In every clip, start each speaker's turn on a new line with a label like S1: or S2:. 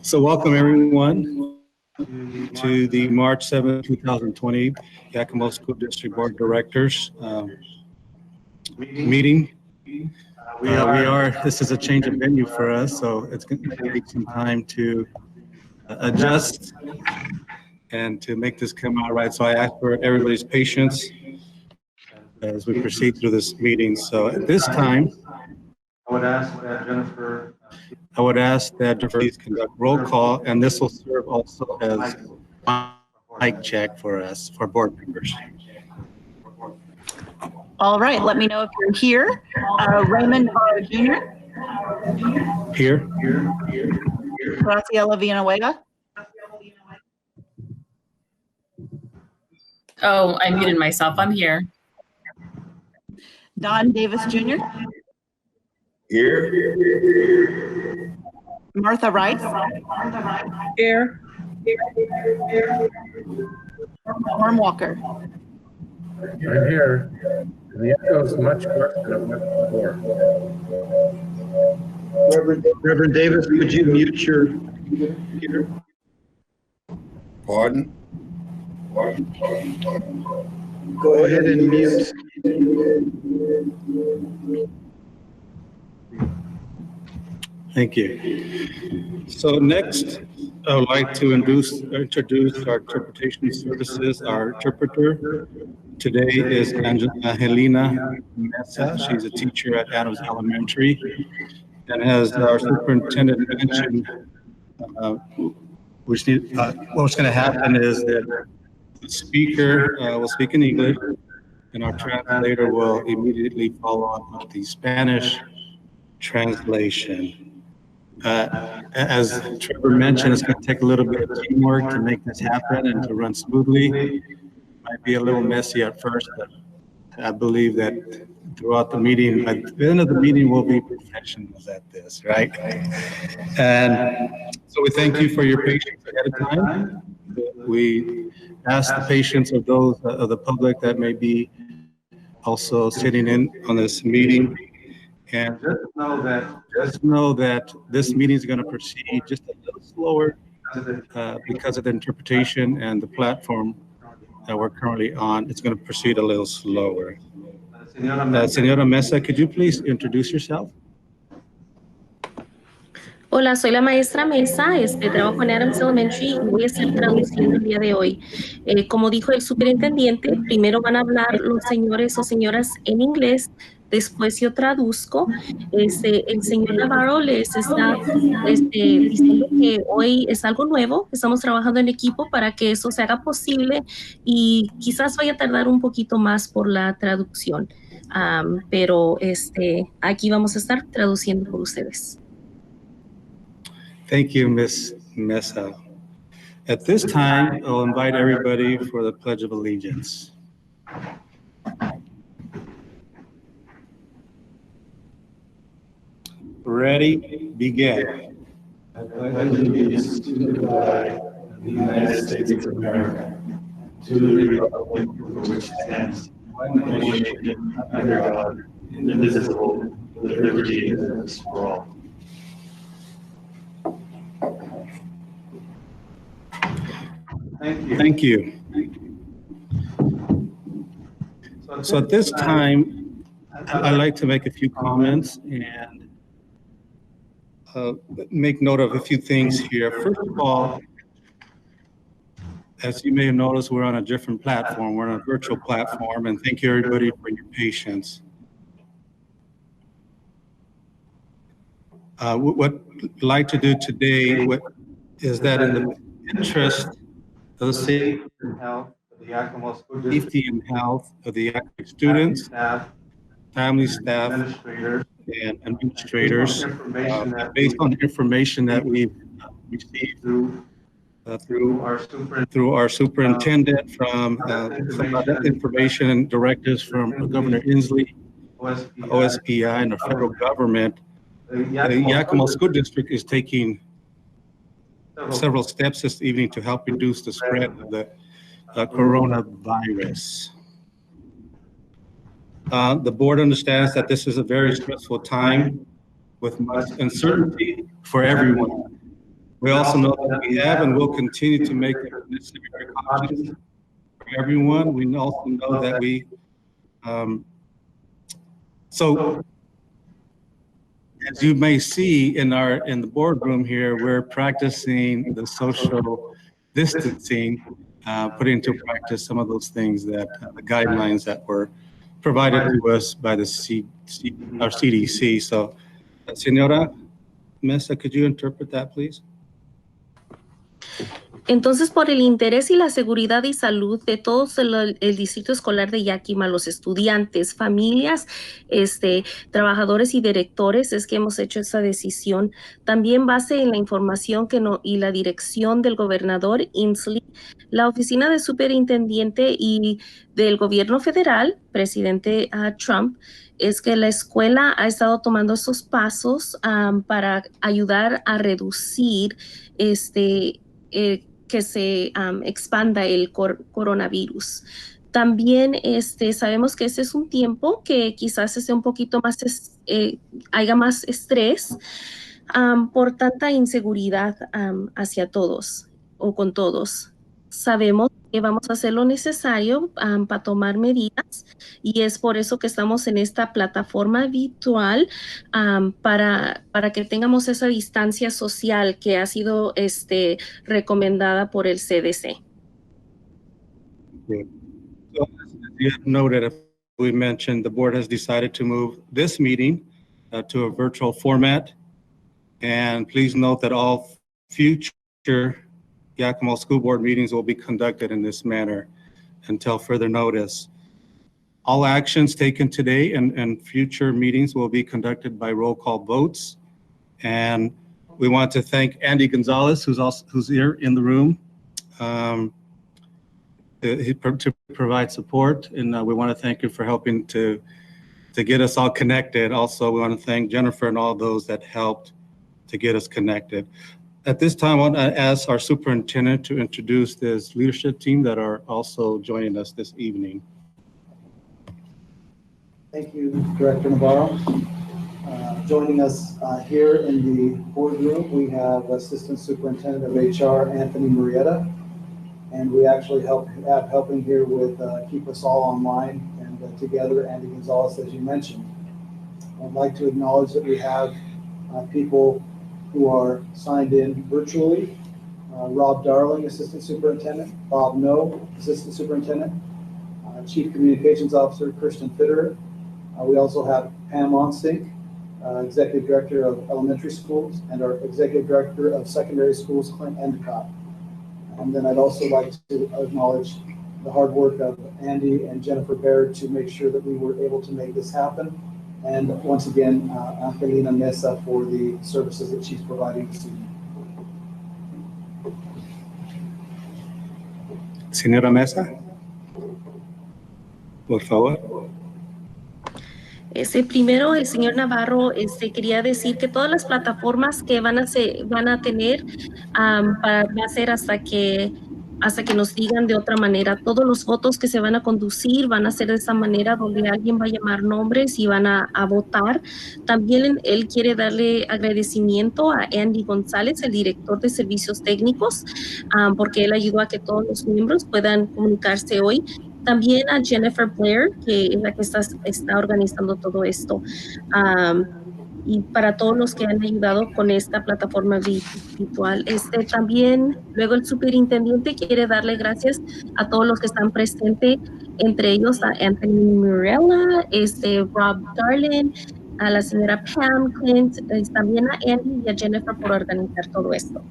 S1: So welcome everyone to the March 7th, 2020 Yakima School District Board of Directors meeting. This is a change of venue for us, so it's going to take some time to adjust and to make this come out right. So I ask for everybody's patience as we proceed through this meeting. So at this time, I would ask that Jennifer please conduct roll call, and this will serve also as mic check for us, for board members.
S2: All right, let me know if you're here. Raymond Navarro Jr.
S1: Here.
S2: Graciela Villanueva.
S3: Oh, I muted myself. I'm here.
S2: Don Davis Jr.
S4: Here.
S2: Martha Rice.
S3: Here.
S2: Norm Walker.
S4: I'm here. The echo is much worse than it was before.
S5: Reverend Davis, could you mute your computer?
S4: Pardon?
S5: Go ahead and mute.
S1: Thank you. So next, I would like to introduce our interpretation services. Our interpreter today is Angelina Mesa. She's a teacher at Adams Elementary. And as our superintendent mentioned, what's going to happen is that the speaker will speak in English, and our translator will immediately follow up with the Spanish translation. As Trevor mentioned, it's going to take a little bit of teamwork to make this happen and to run smoothly. Might be a little messy at first, but I believe that throughout the meeting, at the end of the meeting, we'll be professionals at this, right? And so we thank you for your patience ahead of time. We ask the patience of those of the public that may be also sitting in on this meeting. And just know that this meeting is going to proceed just a little slower because of the interpretation and the platform that we're currently on. It's going to proceed a little slower. Señora Mesa, could you please introduce yourself?
S6: Hola, soy la maestra Mesa, trabajo en Adams Elementary y voy a estar traduciendo el día de hoy. Como dijo el superintendente, primero van a hablar los señores o señoras en inglés, después yo traduzco. El señor Navarro les está diciendo que hoy es algo nuevo, estamos trabajando en equipo para que eso se haga posible y quizás vaya a tardar un poquito más por la traducción, pero aquí vamos a estar traduciendo por ustedes.
S1: Thank you, Ms. Mesa. At this time, I'll invite everybody for the Pledge of Allegiance. Ready, begin.
S7: I pledge allegiance to the flag of the United States of America, to the republic for which it stands, one nation, under God, indivisible, with liberty and justice for all.
S1: Thank you. So at this time, I'd like to make a few comments and make note of a few things here. First of all, as you may have noticed, we're on a different platform. We're on a virtual platform, and thank you everybody for your patience. What I'd like to do today is that in the interest of the safety and health of the Yakima students, family, staff, and administrators, based on the information that we've received through our superintendent, from information and directives from Governor Inslee, OSPI, and the federal government, the Yakima School District is taking several steps this evening to help reduce the spread of the coronavirus. The board understands that this is a very stressful time with much uncertainty for everyone. We also know that we have and will continue to make the necessary precautions for everyone. We also know that so as you may see in the boardroom here, we're practicing the social distancing, putting into practice some of those things that the guidelines that were provided to us by the our CDC. So, Senora Mesa, could you interpret that, please?
S6: Entonces, por el interés y la seguridad y salud de todos el distrito escolar de Yakima, los estudiantes, familias, trabajadores y directores, es que hemos hecho esa decisión. También base en la información y la dirección del gobernador Inslee, la oficina de superintendente y del gobierno federal, presidente Trump, es que la escuela ha estado tomando esos pasos para ayudar a reducir que se expanda el coronavirus. También sabemos que ese es un tiempo que quizás esté un poquito más, haya más estrés por tanta inseguridad hacia todos o con todos. Sabemos que vamos a hacer lo necesario para tomar medidas y es por eso que estamos en esta plataforma virtual para que tengamos esa distancia social que ha sido recomendada por el CDC.
S1: So, as you have noted, we mentioned the board has decided to move this meeting to a virtual format. And please note that all future Yakima School Board meetings will be conducted in this manner until further notice. All actions taken today and future meetings will be conducted by roll call votes. And we want to thank Andy Gonzalez, who's here in the room, to provide support. And we want to thank you for helping to get us all connected. Also, we want to thank Jennifer and all those that helped to get us connected. At this time, I want to ask our superintendent to introduce this leadership team that are also joining us this evening.
S8: Thank you, Director Navarro. Joining us here in the boardroom, we have Assistant Superintendent of HR, Anthony Murrieta, and we actually have helping here with keep us all online and together, Andy Gonzalez, as you mentioned. I'd like to acknowledge that we have people who are signed in virtually. Rob Darling, Assistant Superintendent, Bob No, Assistant Superintendent, Chief Communications Officer, Kirsten Fitterer. We also have Pam Onstink, Executive Director of Elementary Schools, and our Executive Director of Secondary Schools, Clint Endicott. And then I'd also like to acknowledge the hard work of Andy and Jennifer Baird to make sure that we were able to make this happen. And once again, Angelina Mesa for the services that she's providing this evening.
S1: Señora Mesa, por favor.
S6: Primero, el señor Navarro quería decir que todas las plataformas que van a tener va a ser hasta que nos digan de otra manera. Todos los votos que se van a conducir van a ser de esa manera donde alguien va a llamar nombres y van a votar. También él quiere darle agradecimiento a Andy González, el director de servicios técnicos, porque él ayudó a que todos los miembros puedan comunicarse hoy. También a Jennifer Blair, que es la que está organizando todo esto. Y para todos los que han ayudado con esta plataforma virtual. También, luego el superintendente quiere darle gracias a todos los que están presentes, entre ellos a Anthony Murrieta, Rob Darling, a la señora Pam, Clint, también a Andy y a Jennifer por organizar todo esto.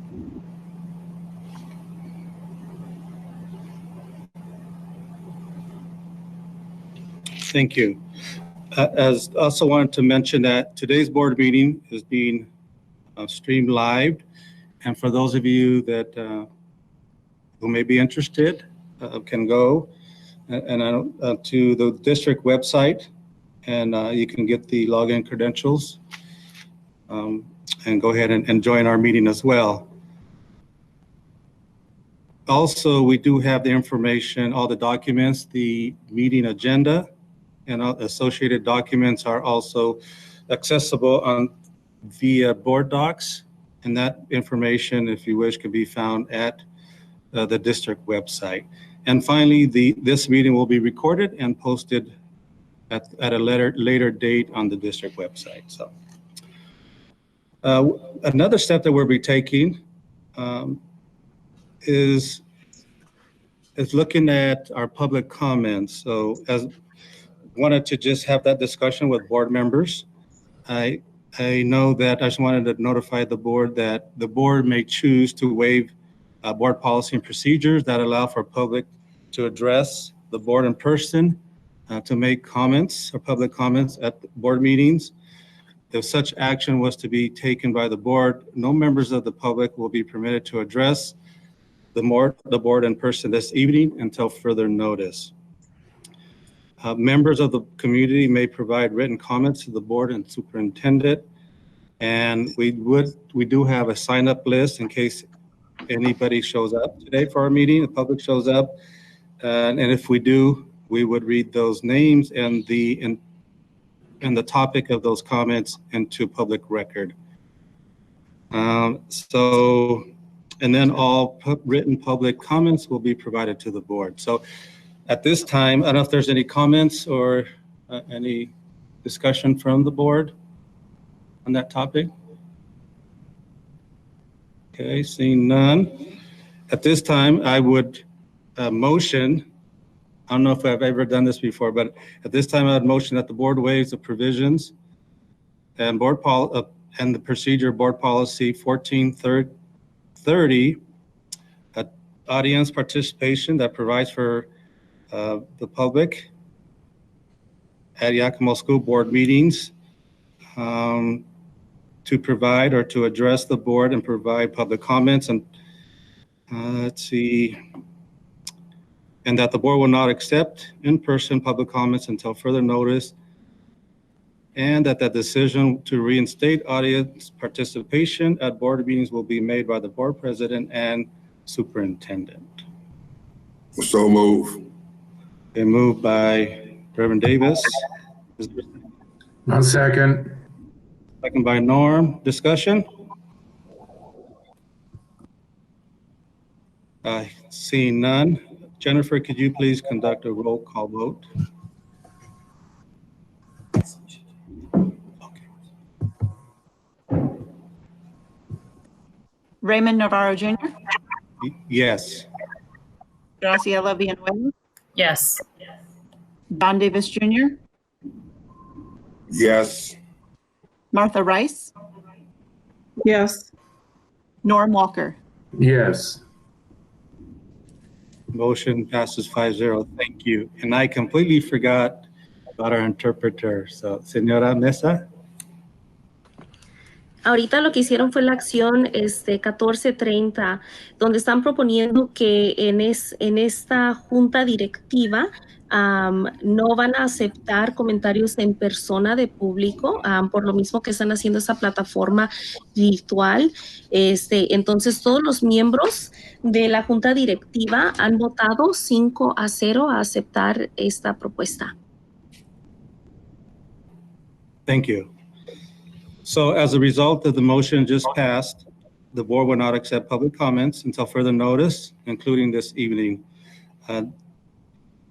S1: Thank you. As also wanted to mention that today's board meeting is being streamed live. And for those of you that who may be interested, can go to the district website and you can get the login credentials and go ahead and join our meeting as well. Also, we do have the information, all the documents, the meeting agenda, and associated documents are also accessible via board docs And that information, if you wish, can be found at the district website. And finally, this meeting will be recorded and posted at a later date on the district website. So another step that we'll be taking is looking at our public comments. So wanted to just have that discussion with board members. I know that I just wanted to notify the board that the board may choose to waive board policy and procedures that allow for public to address the board in person, to make comments or public comments at board meetings. If such action was to be taken by the board, no members of the public will be permitted to address the board in person this evening until further notice. Members of the community may provide written comments to the board and superintendent. And we do have a sign-up list in case anybody shows up today for our meeting, the public shows up. And if we do, we would read those names and the topic of those comments into public record. And then all written public comments will be provided to the board. So at this time, I don't know if there's any comments or any discussion from the board on that topic. Okay, seeing none. At this time, I would motion, I don't know if I've ever done this before, but at this time I would motion that the board waives the provisions and and the procedure board policy 1430, audience participation that provides for the public at Yakima School Board meetings to provide or to address the board and provide public comments. And let's see, and that the board will not accept in-person public comments until further notice, and that the decision to reinstate audience participation at board meetings will be made by the board president and superintendent.
S9: So move.
S1: Okay, moved by Reverend Davis.
S4: One second.
S1: Second by Norm. Discussion? Seeing none. Jennifer, could you please conduct a roll call vote?
S2: Raymond Navarro Jr.,
S1: Yes.
S2: Graciela Villanueva,
S3: Yes.
S2: Don Davis Jr.,
S9: Yes.
S2: Martha Rice,
S3: Yes.
S2: Norm Walker.
S4: Yes.
S1: Motion passes 5-0. Thank you. And I completely forgot about our interpreter. So, Señora Mesa.
S6: Ahorita lo que hicieron fue la acción 1430, donde están proponiendo que en esta junta directiva no van a aceptar comentarios en persona de público, por lo mismo que están haciendo esa plataforma virtual. Entonces, todos los miembros de la junta directiva han votado 5-0 a aceptar esta propuesta.
S1: Thank you. So as a result of the motion just passed, the board will not accept public comments until further notice, including this evening.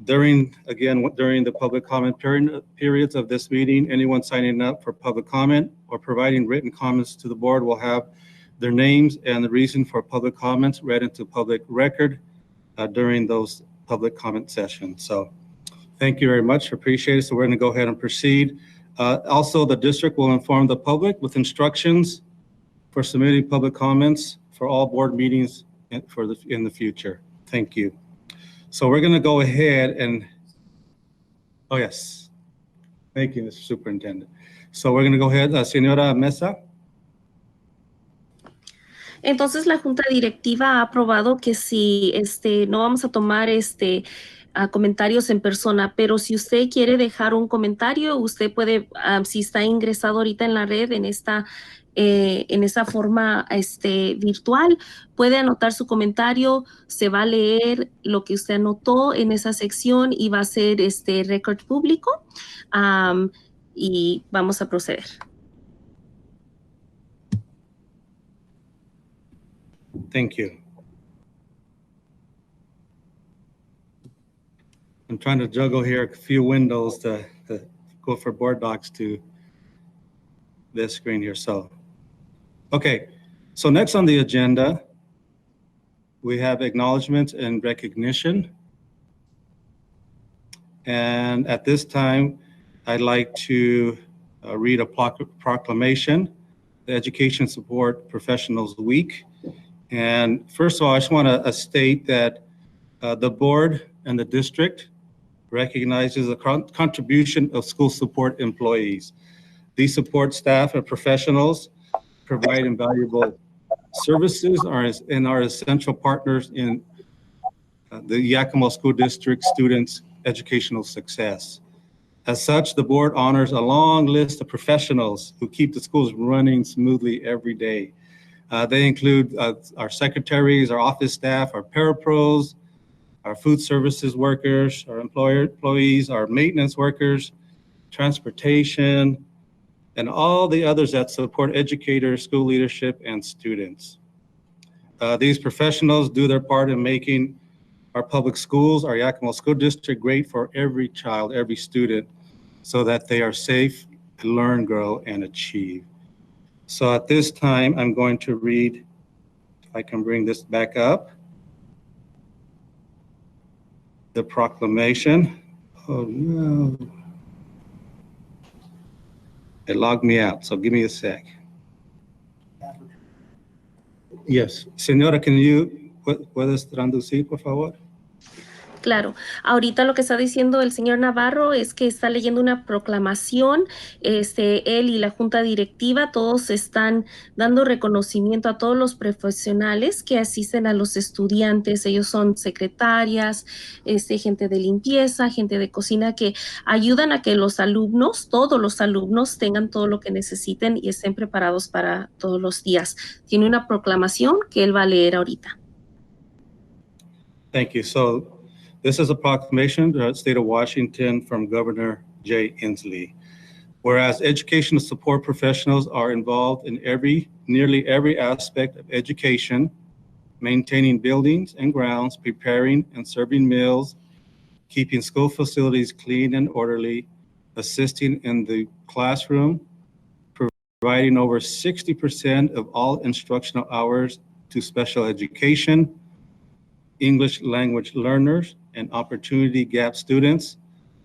S1: During the public comment periods of this meeting, anyone signing up for public comment or providing written comments to the board will have their names and the reason for public comments read into public record during those public comment sessions. So thank you very much. Appreciate it. So we're going to go ahead and proceed. Also, the district will inform the public with instructions for submitting public comments for all board meetings in the future. Thank you. So we're going to go ahead and, oh yes, thank you, Mr. Superintendent. So we're going to go ahead, Señora Mesa.
S6: Entonces, la Junta Directiva ha aprobado que si no vamos a tomar comentarios en persona, pero si usted quiere dejar un comentario, usted puede, si está ingresado ahorita en la red en esta forma virtual, puede anotar su comentario, se va a leer lo que usted anotó en esa sección y va a ser récord público, y vamos a proceder.
S1: Thank you. I'm trying to juggle here a few windows to go for board docs to this screen here. So, okay. So next on the agenda, we have acknowledgement and recognition. And at this time, I'd like to read a proclamation, the Education Support Professionals Week. And first of all, I just want to state that the board and the district recognizes the contribution of school support employees. These support staff and professionals provide invaluable services and are essential partners in the Yakima School District students' educational success. As such, the board honors a long list of professionals who keep the schools running smoothly every day. They include our secretaries, our office staff, our parapros, our food services workers, our employees, our maintenance workers, transportation, and all the others that support educators, school leadership, and students. These professionals do their part in making our public schools, our Yakima School District, great for every child, every student, so that they are safe to learn, grow, and achieve. So at this time, I'm going to read, if I can bring this back up, the proclamation. Oh no. It logged me out, so give me a sec. Yes. Señora, can you, ¿puedes traducir, por favor?
S6: Claro, ahorita lo que está diciendo el señor Navarro es que está leyendo una proclamación, él y la junta directiva, todos están dando reconocimiento a todos los profesionales que asisten a los estudiantes. Ellos son secretarias, gente de limpieza, gente de cocina que ayudan a que los alumnos, todos los alumnos tengan todo lo que necesiten y estén preparados para todos los días. Tiene una proclamación que él va a leer ahorita.
S1: Thank you. So this is a proclamation to the state of Washington from Governor Jay Inslee. Whereas educational support professionals are involved in nearly every aspect of education, maintaining buildings and grounds, preparing and serving meals, keeping school facilities clean and orderly, assisting in the classroom, providing over 60% of all instructional hours to special education, English language learners, and opportunity gap students,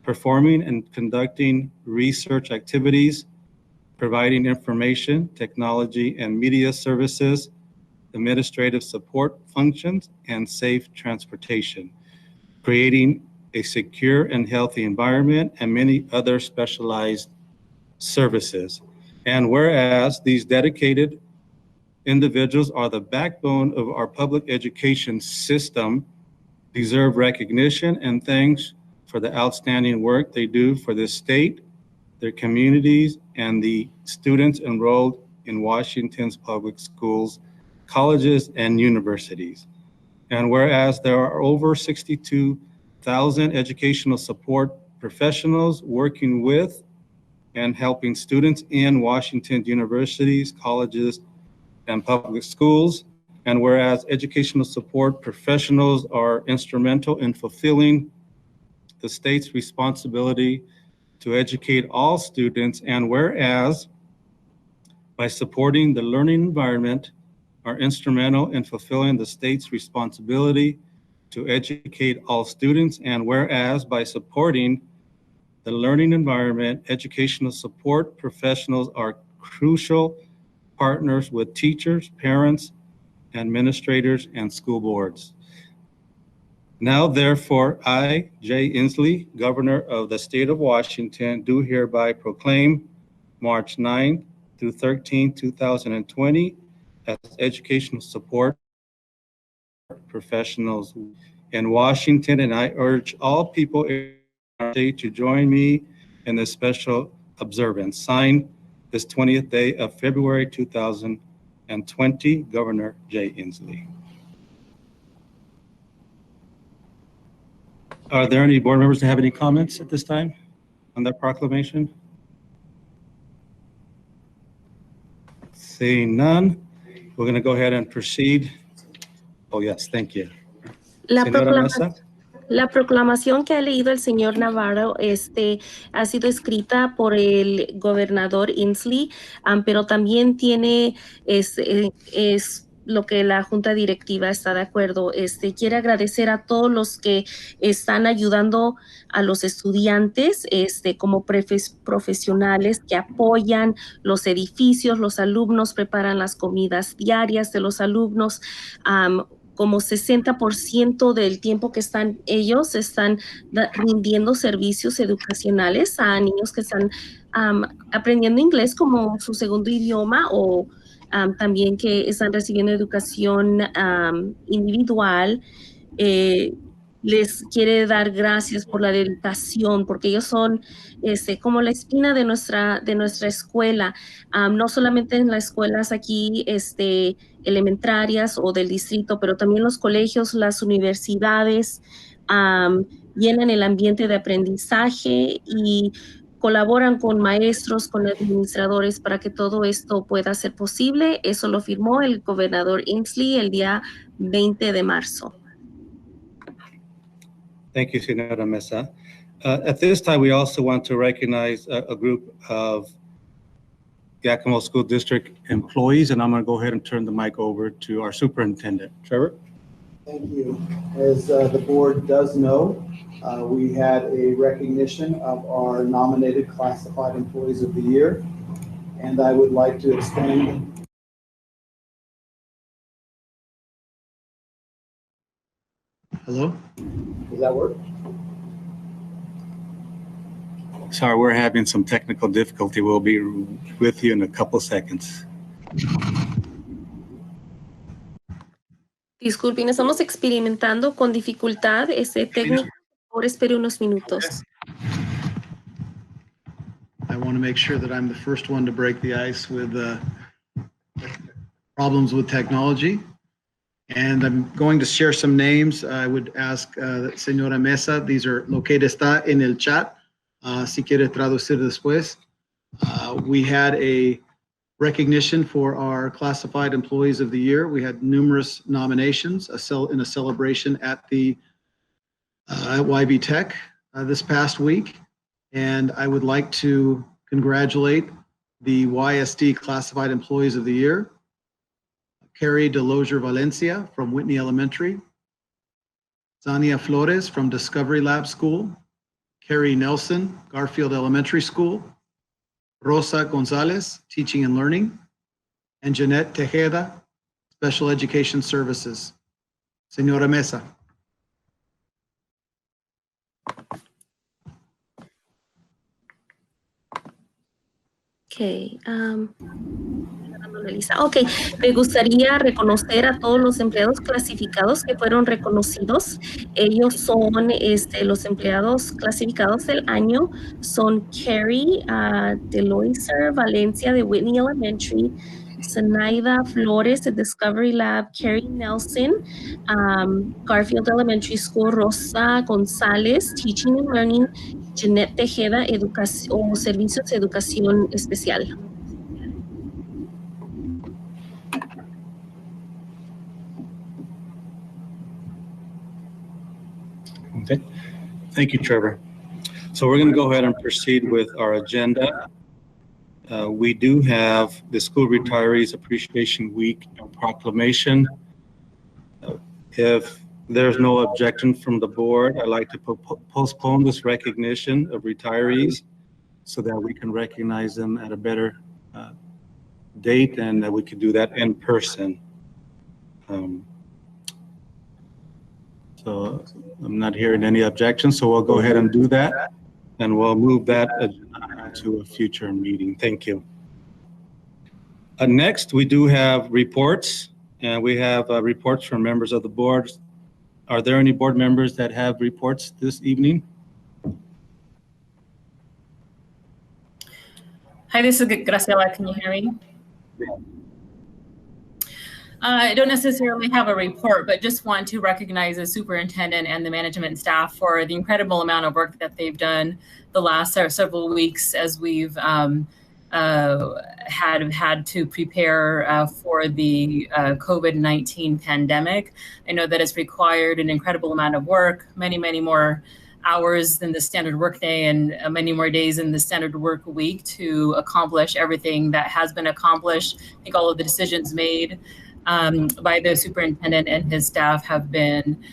S1: performing and conducting research activities, providing information, technology, and media services, administrative support functions, and safe transportation, creating a secure and healthy environment, and many other specialized services. And whereas these dedicated individuals are the backbone of our public education system, deserve recognition and thanks for the outstanding work they do for this state, their communities, and the students enrolled in Washington's public schools, colleges, and universities. And whereas there are over 62,000 educational support professionals working with and helping students in Washington universities, colleges, and public schools. And whereas educational support professionals are instrumental in fulfilling the state's responsibility to educate all students, and whereas by supporting the learning environment are instrumental in fulfilling the state's responsibility to educate all students, and whereas by supporting the learning environment, educational support professionals are crucial partners with teachers, parents, administrators, and school boards. Now, therefore, I, Jay Inslee, Governor of the State of Washington, do hereby proclaim March 9 through 13, 2020 as Educational Support Professionals in Washington, and I urge all people in our state to join me in this special observance. Signed this 20th day of February 2020, Governor Jay Inslee. Are there any board members that have any comments at this time on that proclamation? Seeing none, we're going to go ahead and proceed Oh, yes, thank you.
S6: La
S1: Señora
S6: proclamación.
S1: Mesa?
S6: La proclamación que ha leído el señor Navarro ha sido escrita por el gobernador Inslee, pero también es lo que la junta directiva está de acuerdo. Quiere agradecer a todos los que están ayudando a los estudiantes como profesionales que apoyan los edificios, los alumnos preparan las comidas diarias de los alumnos. Como 60% del tiempo que ellos están rindiendo servicios educacionales a niños que están aprendiendo inglés como su segundo idioma o también que están recibiendo educación individual. Les quiere dar gracias por la dedicación, porque ellos son como la espina de nuestra escuela, no solamente en las escuelas aquí elementarias o del distrito, pero también los colegios, las universidades, llenan el ambiente de aprendizaje y colaboran con maestros, con administradores para que todo esto pueda ser posible. Eso lo firmó el gobernador Inslee el día 20 de marzo.
S1: Thank you, Señora Mesa. At this time, we also want to recognize a group of Yakima School District employees, and I'm going to go ahead and turn the mic over to our superintendent. Trevor?
S8: Thank you. As the board does know, we had a recognition of our nominated classified employees of the year, and I would like to extend Hello? Does that work?
S1: Sorry, we're having some technical difficulty. We'll be with you in a couple seconds.
S6: Disculpen, estamos experimentando con dificultad técnica. Por espere unos minutos.
S8: I want to make sure that I'm the first one to break the ice with problems with technology. And I'm going to share some names. I would ask Señora Mesa, these are located, está en el chat, si quiere traducir después. We had a recognition for our classified employees of the year. We had numerous nominations in a celebration at the at YB Tech this past week. And I would like to congratulate the YSD classified employees of the year. Carrie Delozier Valencia from Whitney Elementary, Zania Flores from Discovery Lab School, Carrie Nelson, Garfield Elementary School, Rosa Gonzalez, Teaching and Learning, and Jeanette Tejeda, Special Education Services. Señora Mesa.
S6: Okay. Ok, me gustaría reconocer a todos los empleados clasificados que fueron reconocidos. Ellos son los empleados clasificados del año. Son Carrie Deloiser Valencia de Whitney Elementary, Zenaida Flores de Discovery Lab, Carrie Nelson, Garfield Elementary School, Rosa González, Teaching and Learning, Jeanette Tejeda, Servicios de Educación Especial.
S1: Okay. Thank you, Trevor. So we're going to go ahead and proceed with our agenda. We do have the School Retirees Appreciation Week proclamation. If there's no objection from the board, I'd like to postpone this recognition of retirees so that we can recognize them at a better date and that we can do that in person. So I'm not hearing any objections, so we'll go ahead and do that, and we'll move that to a future meeting. Thank you. Next, we do have reports, and we have reports from members of the board. Are there any board members that have reports this evening?
S3: Hi, this is Graciela. Can you hear me? I don't necessarily have a report, but just want to recognize the superintendent and the management staff for the incredible amount of work that they've done the last several weeks as we've had to prepare for the COVID-19 pandemic. I know that it's required an incredible amount of work, many more hours than the standard workday and many more days in the standard work week to accomplish everything that has been accomplished. I think all of the decisions made by the superintendent and his staff have been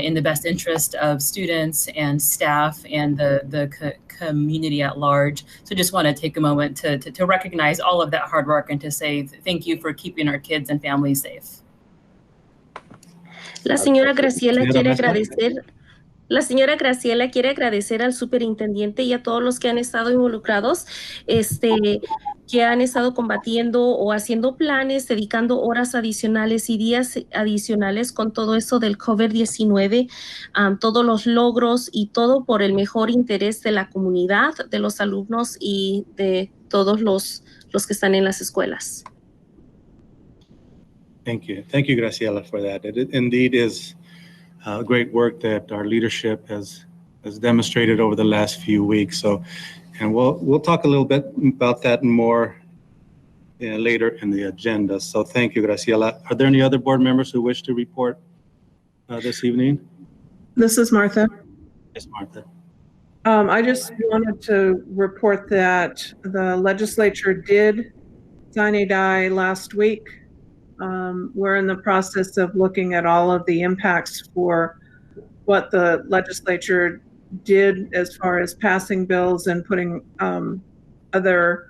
S3: in the best interest of students and staff and the community at large. So just want to take a moment to recognize all of that hard work and to say thank you for keeping our kids and families safe.
S6: La señora Graciela
S1: Señora
S6: quiere
S1: Mesa.
S6: agradecer. La señora Graciela quiere agradecer al superintendente y a todos los que han estado involucrados, que han estado combatiendo o haciendo planes, dedicando horas adicionales y días adicionales con todo eso del COVID-19, todos los logros y todo por el mejor interés de la comunidad, de los alumnos y de todos los que están en las escuelas.
S1: Thank you, Graciela, for that. It indeed is great work that our leadership has demonstrated over the last few weeks. So, and we'll talk a little bit about that and more later in the agenda. So thank you, Graciela. Are there any other board members who wish to report this evening?
S10: This is Martha.
S1: Yes, Martha.
S10: I just wanted to report that the legislature did sine die last week. We're in the process of looking at all of the impacts for what the legislature did as far as passing bills and putting other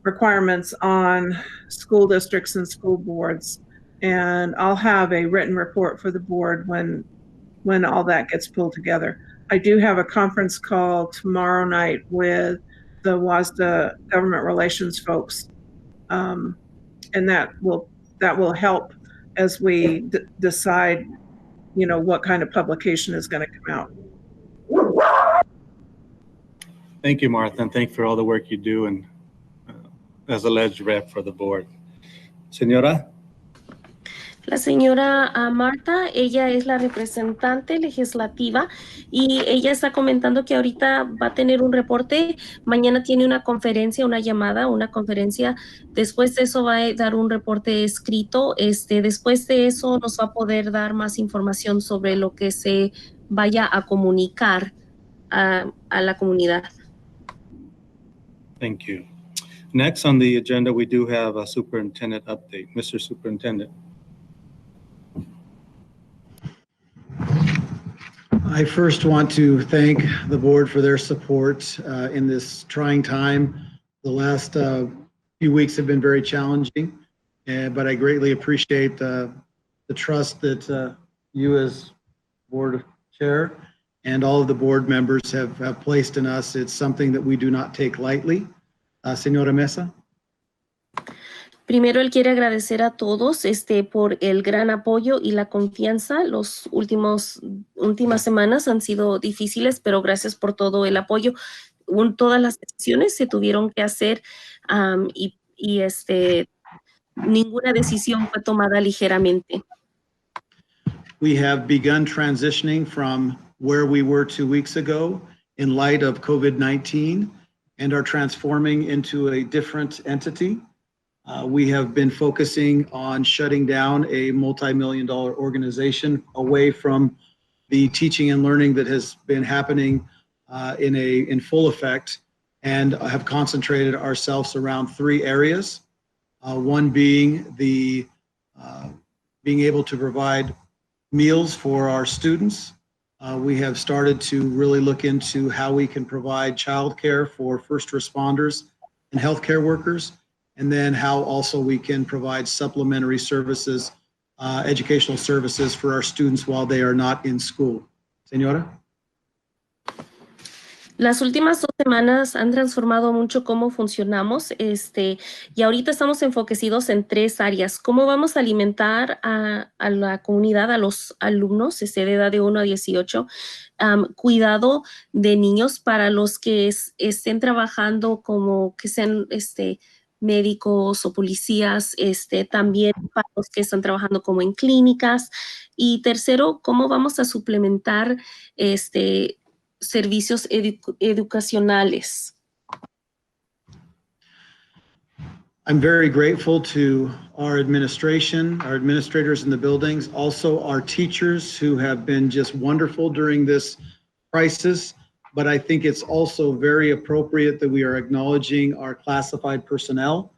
S10: requirements on school districts and school boards. And I'll have a written report for the board when all that gets pulled together. I do have a conference call tomorrow night with the WASDA government relations folks, and that will help as we decide, what kind of publication is going to come out.
S1: Thank you, Martha, and thank you for all the work you do and as alleged rep for the board. Señora?
S6: La señora Marta, ella es la representante legislativa y ella está comentando que ahorita va a tener un reporte, mañana tiene una conferencia, una conferencia, después de eso va a dar un reporte escrito, después de eso nos va a poder dar más información sobre lo que se vaya a comunicar a la comunidad.
S1: Thank you. Next on the agenda, we do have a superintendent update. Mr. Superintendent.
S8: I first want to thank the board for their support in this trying time. The last few weeks have been very challenging, but I greatly appreciate the trust that you as board chair and all of the board members have placed in us. It's something that we do not take lightly. Señora Mesa.
S6: Primero, él quiere agradecer a todos por el gran apoyo y la confianza. Las últimas semanas han sido difíciles, pero gracias por todo el apoyo. Todas las decisiones se tuvieron que hacer y ninguna decisión fue tomada ligeramente.
S8: We have begun transitioning from where we were 2 weeks ago in light of COVID-19 and are transforming into a different entity. We have been focusing on shutting down a multi-million-dollar organization away from the teaching and learning that has been happening in full effect, and have concentrated ourselves around 3 areas. One being being able to provide meals for our students. We have started to really look into how we can provide childcare for first responders and healthcare workers, and then how also we can provide supplementary services, educational services for our students while they are not in school. Señora?
S6: Las últimas 2 semanas han transformado mucho cómo funcionamos, y ahorita estamos enfocados en 3 áreas. ¿Cómo vamos a alimentar a la comunidad, a los alumnos de edad de 1 a 18? Cuidado de niños para los que estén trabajando como que sean médicos o policías, también para los que están trabajando como en clínicas. Y tercero, ¿cómo vamos a suplementar servicios educacionales?
S8: I'm very grateful to our administration, our administrators in the buildings, also our teachers who have been just wonderful during this crisis. But I think it's also very appropriate that we are acknowledging our classified personnel,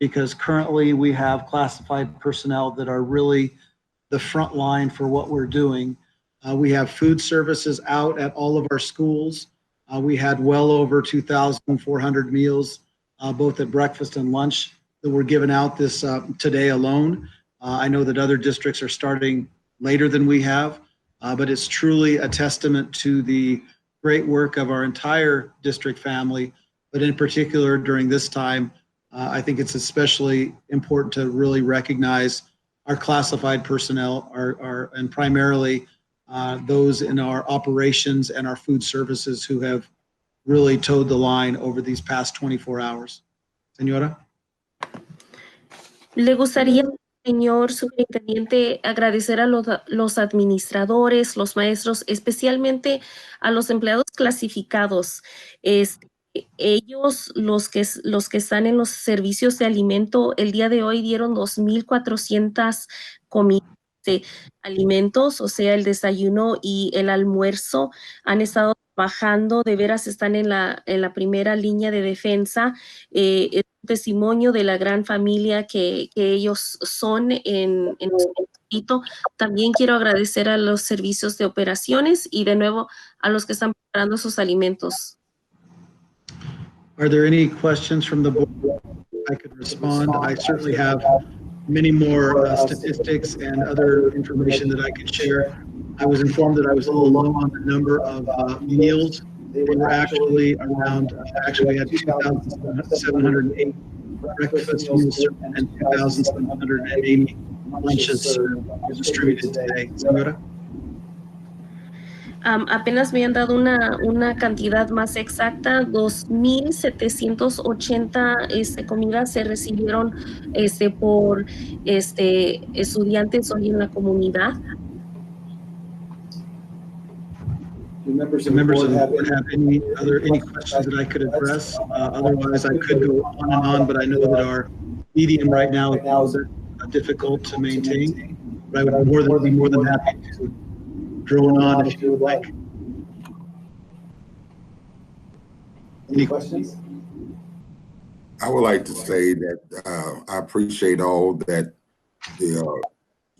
S8: because currently we have classified personnel that are really the front line for what we're doing. We have food services out at all of our schools. We had well over 2,400 meals, both at breakfast and lunch, that were given out this today alone. I know that other districts are starting later than we have, but it's truly a testament to the great work of our entire district family. But in particular, during this time, I think it's especially important to really recognize our classified personnel, and primarily those in our operations and our food services who have really towed the line over these past 24 hours. Señora?
S6: ¿Le gustaría, señor superintendente, agradecer a los administradores, los maestros, especialmente a los empleados clasificados? Ellos, los que están en los servicios de alimento, el día de hoy dieron 2,400 comidas de alimentos, o sea, el desayuno y el almuerzo. Han estado trabajando, de veras están en la primera línea de defensa. Es un testimonio de la gran familia que ellos son en el distrito. También quiero agradecer a los servicios de operaciones y de nuevo a los que están preparando sus alimentos.
S8: Are there any questions from the board I could respond? I certainly have many more statistics and other information that I could share. I was informed that I was a little low on the number of meals. They were actually around, we had 2,708 breakfast meals and 2,780 lunches distributed today. Señora?
S6: Apenas me han dado una cantidad más exacta, 2,780 comidas se recibieron por estudiantes hoy en la comunidad.
S8: Members of the board have any questions that I could address? Otherwise, I could go on, but I know that our medium right now is difficult to maintain. But I would be more than happy to drone on if you would like. Any questions?
S9: I would like to say that I appreciate all that the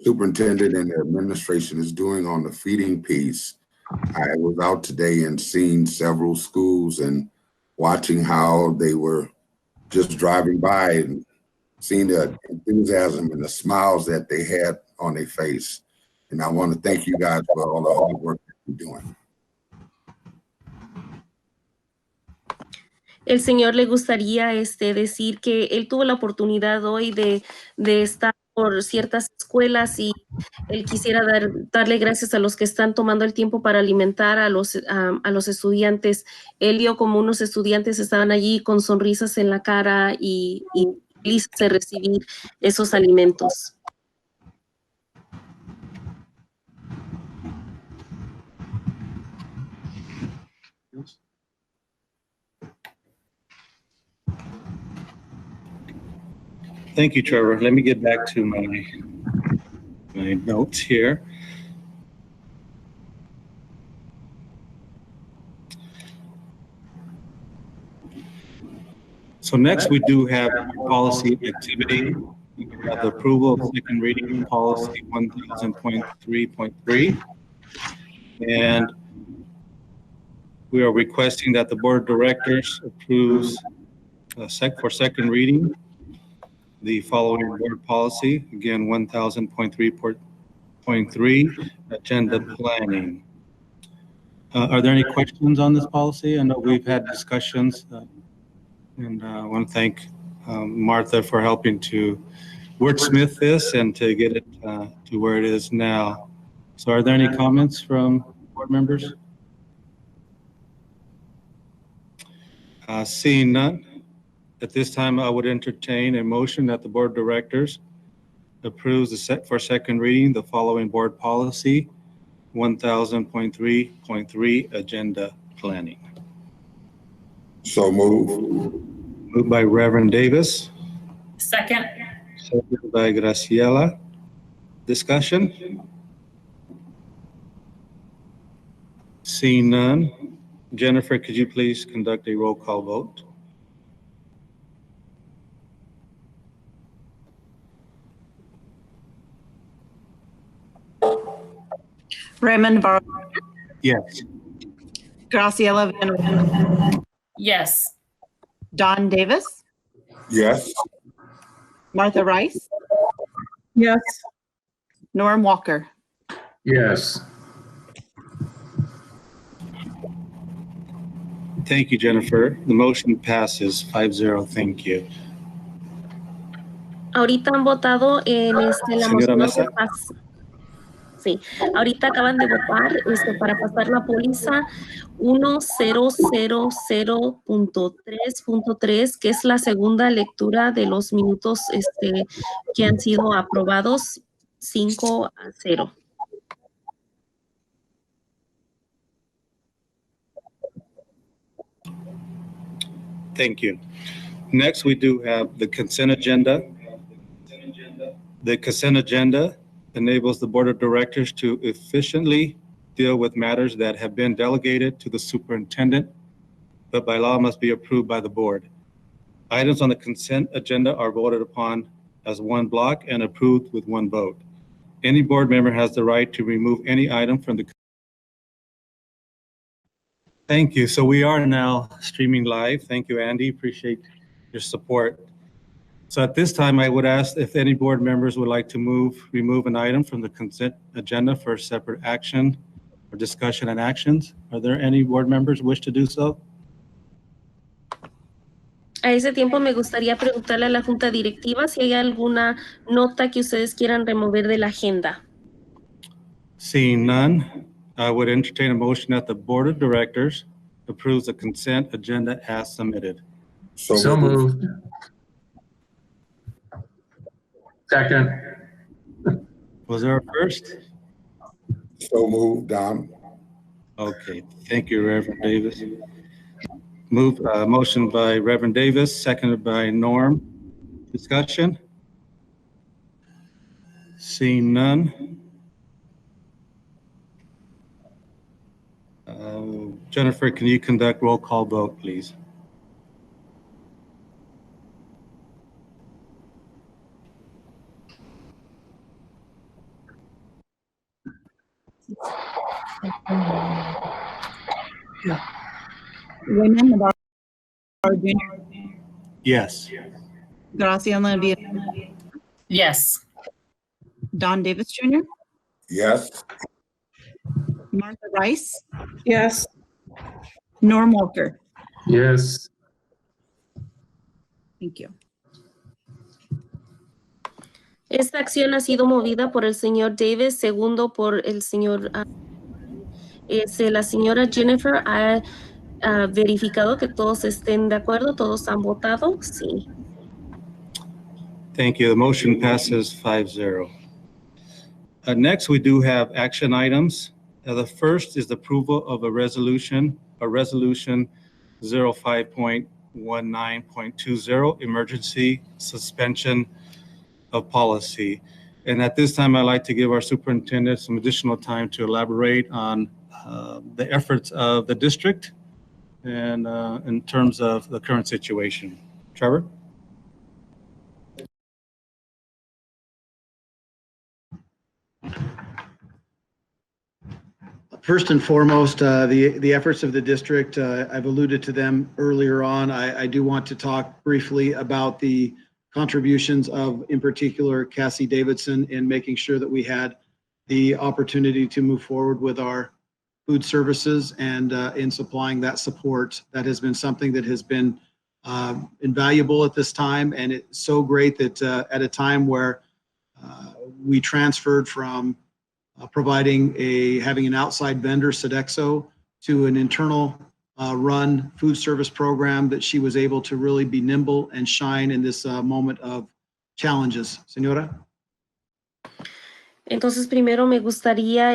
S9: superintendent and the administration is doing on the feeding piece. I was out today and seen several schools and watching how they were just driving by and seeing the enthusiasm and the smiles that they had on their face. And I want to thank you guys for all the hard work that you're doing.
S6: El señor le gustaría decir que él tuvo la oportunidad hoy de estar por ciertas escuelas y él quisiera darle gracias a los que están tomando el tiempo para alimentar a los estudiantes. Él vio como unos estudiantes estaban allí con sonrisas en la cara y felices de recibir esos alimentos.
S1: Thank you, Trevor. Let me get back to my notes here. So next we do have policy activity. We have the approval of second reading policy 1000.3.3. And we are requesting that the board of directors approves for second reading the following board policy, again, 1000.3.3, agenda planning. Are there any questions on this policy? I know we've had discussions, and I want to thank Martha for helping to wordsmith this and to get it to where it is now. So are there any comments from board members? Seeing none. At this time, I would entertain a motion that the board of directors approves for second reading the following board policy, 1000.3.3, agenda planning.
S9: So move.
S1: Moved by Reverend Davis,
S3: Second.
S1: Second by Graciela. Discussion? Seeing none. Jennifer, could you please conduct a roll call vote?
S2: Raymond Barr,
S1: Yes.
S2: Graciela Van,
S3: Yes.
S2: Don Davis,
S9: Yes.
S2: Martha Rice,
S10: Yes.
S2: Norm Walker.
S4: Yes.
S1: Thank you, Jennifer. The motion passes 5-0. Thank you.
S6: Ahorita han votado en la
S1: Señora
S6: moción
S1: Mesa.
S6: que pasa. Sí, ahorita acaban de votar para pasar la póliza 1000.3.3, que es la segunda lectura de los minutos que han sido aprobados 5-0.
S1: Thank you. Next, we do have the consent agenda. The consent agenda enables the Board of Directors to efficiently deal with matters that have been delegated to the superintendent, but by law must be approved by the board. Items on the consent agenda are voted upon as one block and approved with one vote. Any board member has the right to remove any item from the. Thank you. So we are now streaming live. Thank you, Andy. Appreciate your support. So at this time, I would ask if any board members would like to remove an item from the consent agenda for separate action or discussion and actions. Are there any board members who wish to do so?
S6: A ese tiempo me gustaría preguntarle a la Junta Directiva si hay alguna nota que ustedes quieran remover de la agenda.
S1: Seeing none, I would entertain a motion that the Board of Directors approves the consent agenda as submitted.
S4: So moved. Second.
S1: Was there a first?
S9: So moved, Don.
S1: Okay, thank you, Reverend Davis. Motion by Reverend Davis, seconded by Norm. Discussion? Seeing none. Jennifer, can you conduct roll call vote, please?
S2: Raymond Barr Jr.,
S1: Yes.
S2: Graciela Van,
S3: Yes.
S2: Don Davis Jr.,
S9: Yes.
S2: Martha Rice,
S10: Yes.
S2: Norm Walker.
S4: Yes.
S2: Thank you.
S6: Esta acción ha sido movida por el señor Davis, segundo por el señor. La señora Jennifer ha verificado que todos estén de acuerdo, todos han votado. Sí.
S1: Thank you. The motion passes 5-0. Next, we do have action items. The first is the approval of a resolution 05.19.20, emergency suspension of policy. And at this time, I'd like to give our superintendent some additional time to elaborate on the efforts of the district and in terms of the current situation. Trevor?
S8: First and foremost, the efforts of the district, I've alluded to them earlier on. I do want to talk briefly about the contributions of, in particular, Cassie Davidson in making sure that we had the opportunity to move forward with our food services and in supplying that support. That has been something that has been invaluable at this time, and it's so great that at a time where we transferred from having an outside vendor, Sodexo, to an internal run food service program, that she was able to really be nimble and shine in this moment of challenges. Señora?
S6: Entonces, primero me gustaría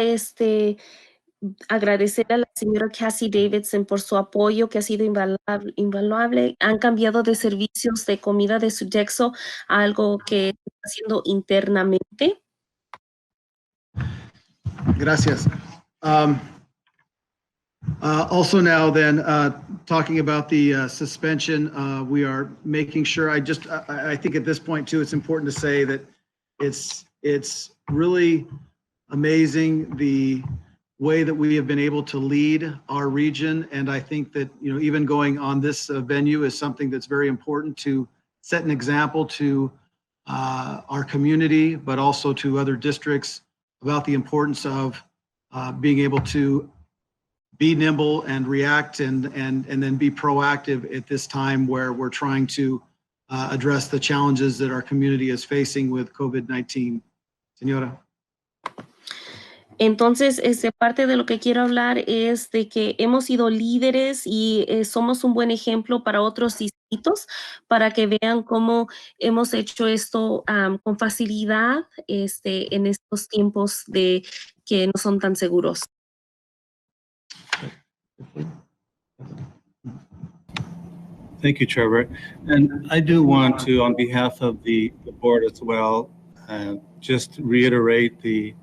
S6: agradecer a la señora Cassie Davidson por su apoyo que ha sido invaluable. Han cambiado de servicios de comida de Sodexo a algo que está haciendo internamente.
S8: Gracias. Also now then, talking about the suspension, we are making sure, I think at this point too, it's important to say that it's really amazing the way that we have been able to lead our region. And I think that, even going on this venue is something that's very important to set an example to our community, but also to other districts about the importance of being able to be nimble and react and then be proactive at this time where we're trying to address the challenges that our community is facing with COVID-19. Señora.
S6: Entonces, parte de lo que quiero hablar es de que hemos sido líderes y somos un buen ejemplo para otros distritos para que vean cómo hemos hecho esto con facilidad en estos tiempos que no son tan seguros.
S1: Thank you, Trevor. And I do want to, on behalf of the board as well, just reiterate the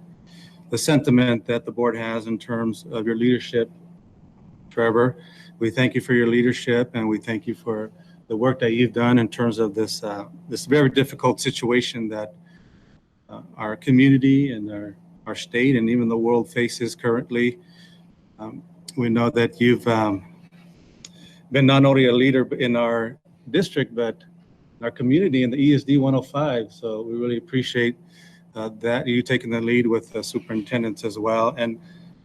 S1: sentiment that the board has in terms of your leadership, Trevor. We thank you for your leadership, and we thank you for the work that you've done in terms of this very difficult situation that our community and our state and even the world faces currently. We know that you've been not only a leader in our district, but our community in the ESD 105. So we really appreciate that you taking the lead with the superintendents as well, and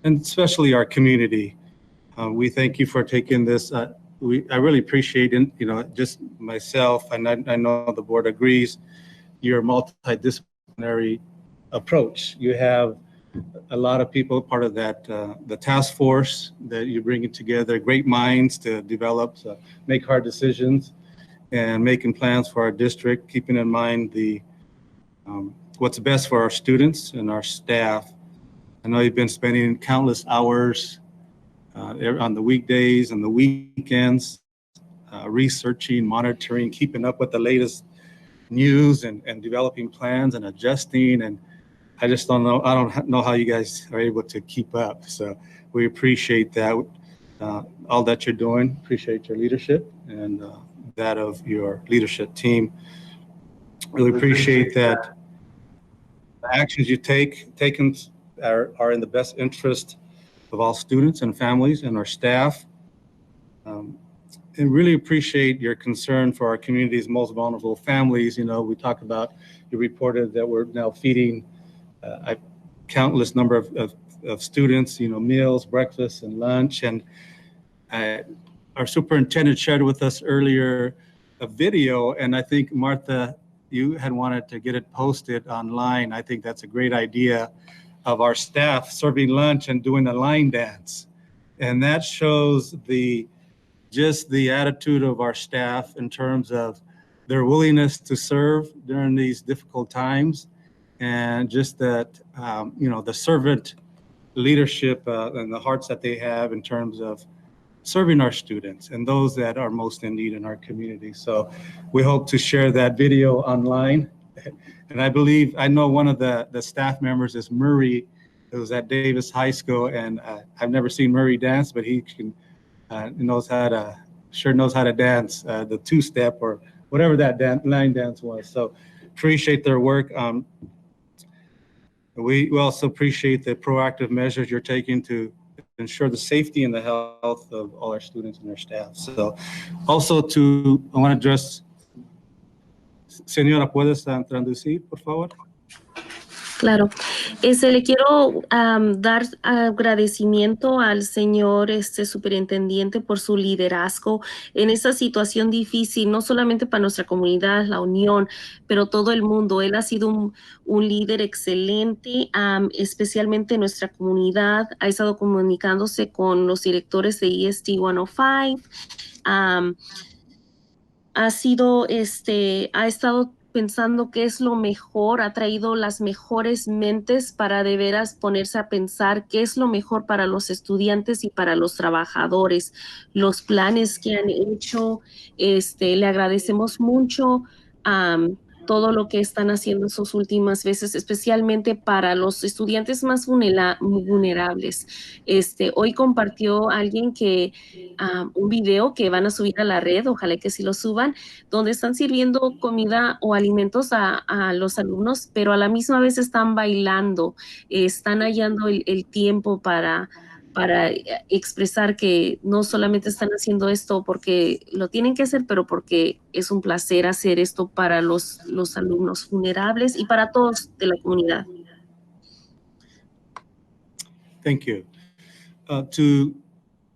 S1: especially our community. We thank you for taking this. I really appreciate it, just myself, and I know the board agrees, your multidisciplinary approach. You have a lot of people part of that, the task force that you're bringing together, great minds to develop, make hard decisions, and making plans for our district, keeping in mind what's best for our students and our staff. I know you've been spending countless hours on the weekdays and the weekends, researching, monitoring, keeping up with the latest news and developing plans and adjusting. And I just don't know how you guys are able to keep up. So we appreciate that, all that you're doing. Appreciate your leadership and that of your leadership team. Really appreciate that the actions you taken are in the best interest of all students and families and our staff. And really appreciate your concern for our community's most vulnerable families. We talked about, you reported that we're now feeding a countless number of students, meals, breakfast, and lunch. And our superintendent shared with us earlier a video, and I think, Martha, you had wanted to get it posted online. I think that's a great idea, of our staff serving lunch and doing a line dance. And that shows just the attitude of our staff in terms of their willingness to serve during these difficult times. And just that, the servant leadership and the hearts that they have in terms of serving our students and those that are most in need in our community. So we hope to share that video online. And I know one of the staff members is Murray, who's at Davis High School, and I've never seen Murray dance, but he knows how to dance the two-step or whatever that line dance was. So appreciate their work. We also appreciate the proactive measures you're taking to ensure the safety and the health of all our students and our staff. So also I want to address, señora, ¿puedes traducir, por favor?
S6: Claro. Le quiero dar agradecimiento al señor superintendente por su liderazgo en esta situación difícil, no solamente para nuestra comunidad, la Unión, pero todo el mundo. Él ha sido un líder excelente, especialmente en nuestra comunidad. Ha estado comunicándose con los directores de ESD 105. Ha estado pensando qué es lo mejor, ha traído las mejores mentes para de veras ponerse a pensar qué es lo mejor para los estudiantes y para los trabajadores. Los planes que han hecho, le agradecemos mucho. Todo lo que están haciendo sus últimas veces, especialmente para los estudiantes más vulnerables. Hoy compartió alguien que un video que van a subir a la red, ojalá que sí lo suban, donde están sirviendo comida o alimentos a los alumnos, pero a la misma vez están bailando, están hallando el tiempo para expresar que no solamente están haciendo esto porque lo tienen que hacer, pero porque es un placer hacer esto para los alumnos vulnerables y para todos de la comunidad.
S1: Thank you. To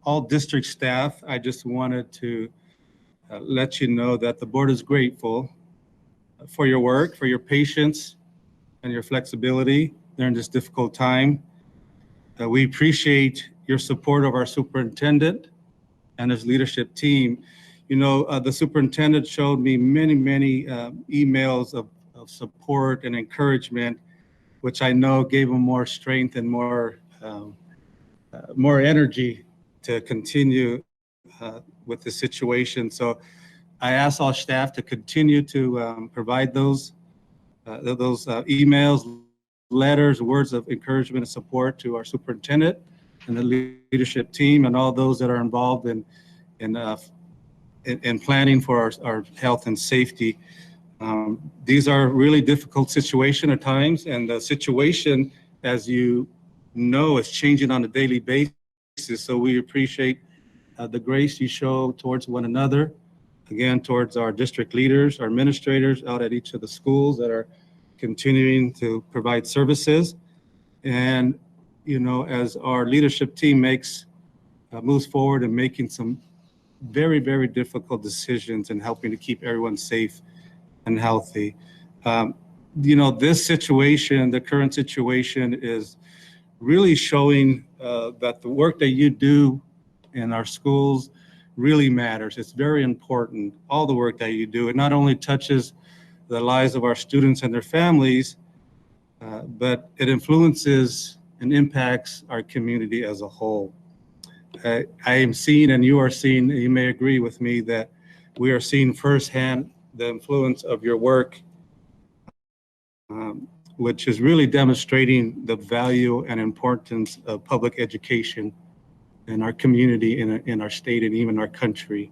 S1: all district staff, I just wanted to let you know that the board is grateful for your work, for your patience, and your flexibility during this difficult time. We appreciate your support of our superintendent and his leadership team. You know, the superintendent showed me many emails of support and encouragement, which I know gave him more strength and more energy to continue with the situation. So I ask all staff to continue to provide those emails, letters, words of encouragement and support to our superintendent and the leadership team and all those that are involved in planning for our health and safety. These are really difficult situations at times, and the situation, as you know, is changing on a daily basis. So we appreciate the grace you show towards one another, again, towards our district leaders, our administrators out at each of the schools that are continuing to provide services. And, you know, as our leadership team moves forward and making some very difficult decisions and helping to keep everyone safe and healthy. You know, this situation, the current situation, is really showing that the work that you do in our schools really matters. It's very important, all the work that you do. It not only touches the lives of our students and their families, but it influences and impacts our community as a whole. I am seeing, and you are seeing, you may agree with me, that we are seeing firsthand the influence of your work, which is really demonstrating the value and importance of public education in our community, in our state, and even our country.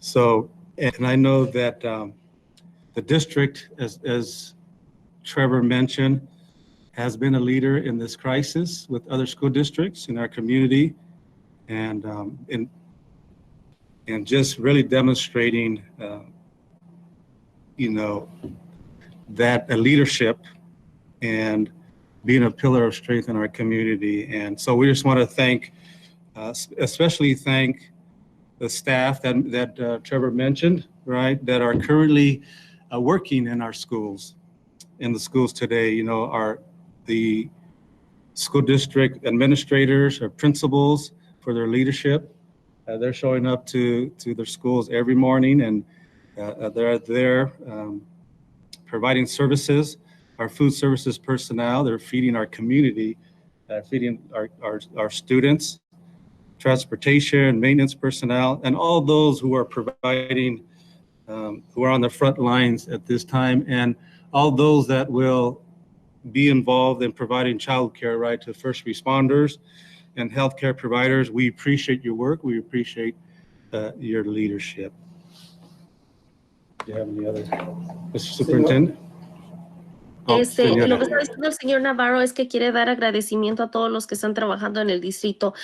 S1: So, and I know that the district, as Trevor mentioned, has been a leader in this crisis with other school districts in our community, and just really demonstrating, you know, that a leadership and being a pillar of strength in our community. And so we just want to thank, especially thank the staff that Trevor mentioned, right, that are currently working in our schools, in the schools today. You know, the school district administrators or principals for their leadership. They're showing up to their schools every morning, and they're there providing services. Our food services personnel, they're feeding our community, feeding our students, transportation, maintenance personnel, and all those who are providing, who are on the front lines at this time, and all those that will be involved in providing childcare, right, to first responders and healthcare providers. We appreciate your work. We appreciate your leadership. Do you have any other, Mr. Superintendent?
S6: Lo que está diciendo el señor Navarro es que quiere dar agradecimiento a todos los que están trabajando en el distrito,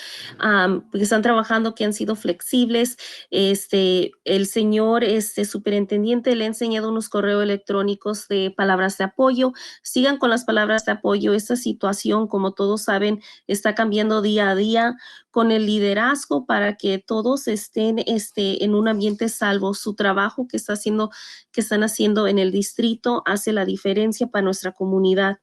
S6: que están trabajando, que han sido flexibles. El señor superintendente le ha enseñado unos correos electrónicos de palabras de apoyo. Sigan con las palabras de apoyo. Esta situación, como todos saben, está cambiando día a día, con el liderazgo para que todos estén en un ambiente salvo. Su trabajo que están haciendo en el distrito hace la diferencia para nuestra comunidad.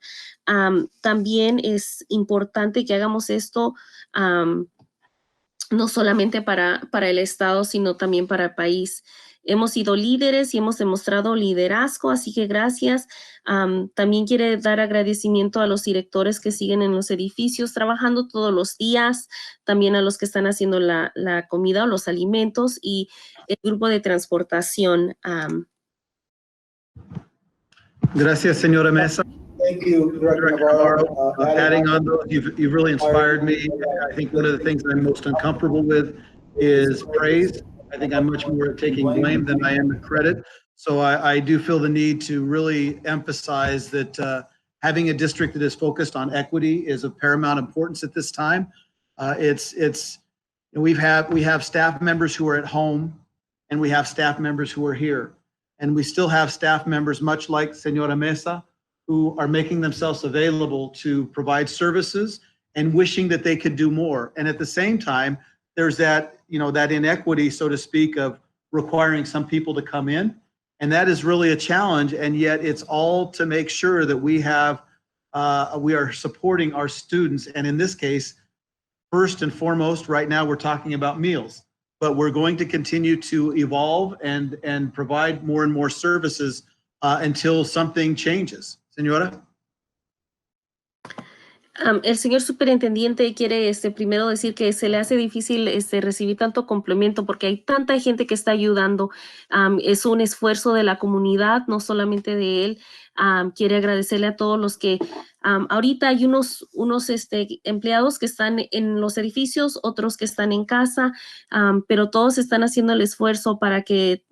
S6: También es importante que hagamos esto no solamente para el estado, sino también para el país. hemos sido líderes y hemos demostrado liderazgo, así que gracias. También quiere dar agradecimiento a los directores que siguen en los edificios trabajando todos los días, también a los que están haciendo la comida o los alimentos y el grupo de transportación.
S5: Gracias, señora Mesa.
S8: Thank you, Director Navarro.
S5: Adding on those, you've really inspired me. I think one of the things I'm most uncomfortable with is praise. I think I'm much more at taking blame than I am at credit. So I do feel the need to really emphasize that having a district that is focused on equity is of paramount importance at this time. We have staff members who are at home, and we have staff members who are here. And we still have staff members, much like Senora Mesa, who are making themselves available to provide services and wishing that they could do more. And at the same time, there's that, that inequity, so to speak, of requiring some people to come in. And that is really a challenge. And yet it's all to make sure that we are supporting our students. And in this case, first and foremost, right now, we're talking about meals, but we're going to continue to evolve and provide more and more services until something changes. Señora.
S6: El señor superintendente quiere primero decir que se le hace difícil recibir tanto complemento porque hay tanta gente que está ayudando. Es un esfuerzo de la comunidad, no solamente de él. Quiere agradecerle a todos los que ahorita hay unos empleados que están en los edificios, otros que están en casa, pero todos están haciendo el esfuerzo para que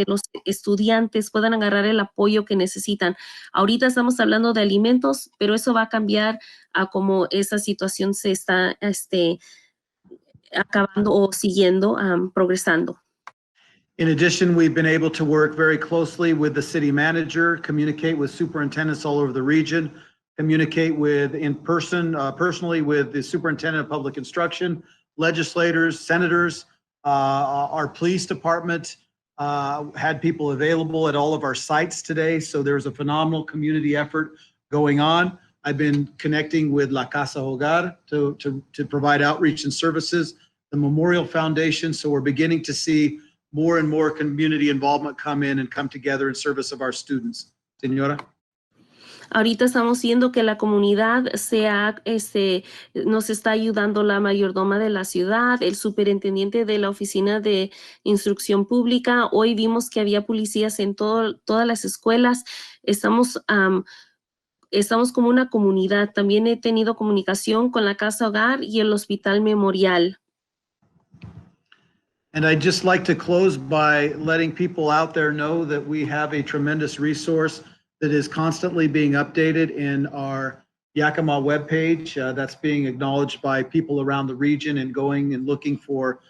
S6: los estudiantes puedan agarrar el apoyo que necesitan. Ahorita estamos hablando de alimentos, pero eso va a cambiar a cómo esa situación se está acabando o siguiendo, progresando.
S5: In addition, we've been able to work very closely with the city manager, communicate with superintendents all over the region, communicate with in person, personally with the superintendent of public instruction, legislators, senators, our police department had people available at all of our sites today. So there's a phenomenal community effort going on. I've been connecting with La Casa Hogar to provide outreach and services, the Memorial Foundation. So we're beginning to see more and more community involvement come in and come together in service of our students. Señora.
S6: Ahorita estamos viendo que la comunidad nos está ayudando la mayordoma de la ciudad, el superintendente de la oficina de instrucción pública. Hoy vimos que había policías en todas las escuelas. Estamos como una comunidad. También he tenido comunicación con la Casa Hogar y el Hospital Memorial.
S5: And I'd just like to close by letting people out there know that we have a tremendous resource that is constantly being updated in our Yakima webpage. That's being acknowledged by people around the region and going and looking for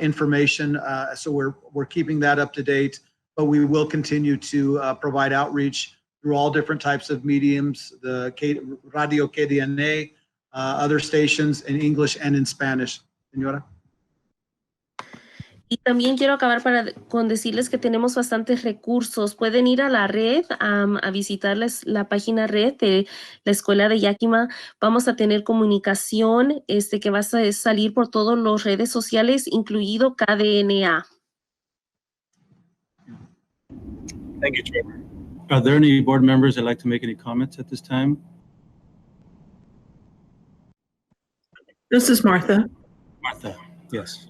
S5: information. So we're keeping that up to date, but we will continue to provide outreach through all different types of mediums, the Radio KDNA, other stations in English and in Spanish. Señora.
S6: Y también quiero acabar con decirles que tenemos bastantes recursos. Pueden ir a la red, a visitarles la página red de la Escuela de Yakima. Vamos a tener comunicación que va a salir por todas las redes sociales, incluido KDNA.
S1: Thank you, Trevor. Are there any board members that'd like to make any comments at this time?
S10: This is Martha.
S1: Martha, yes.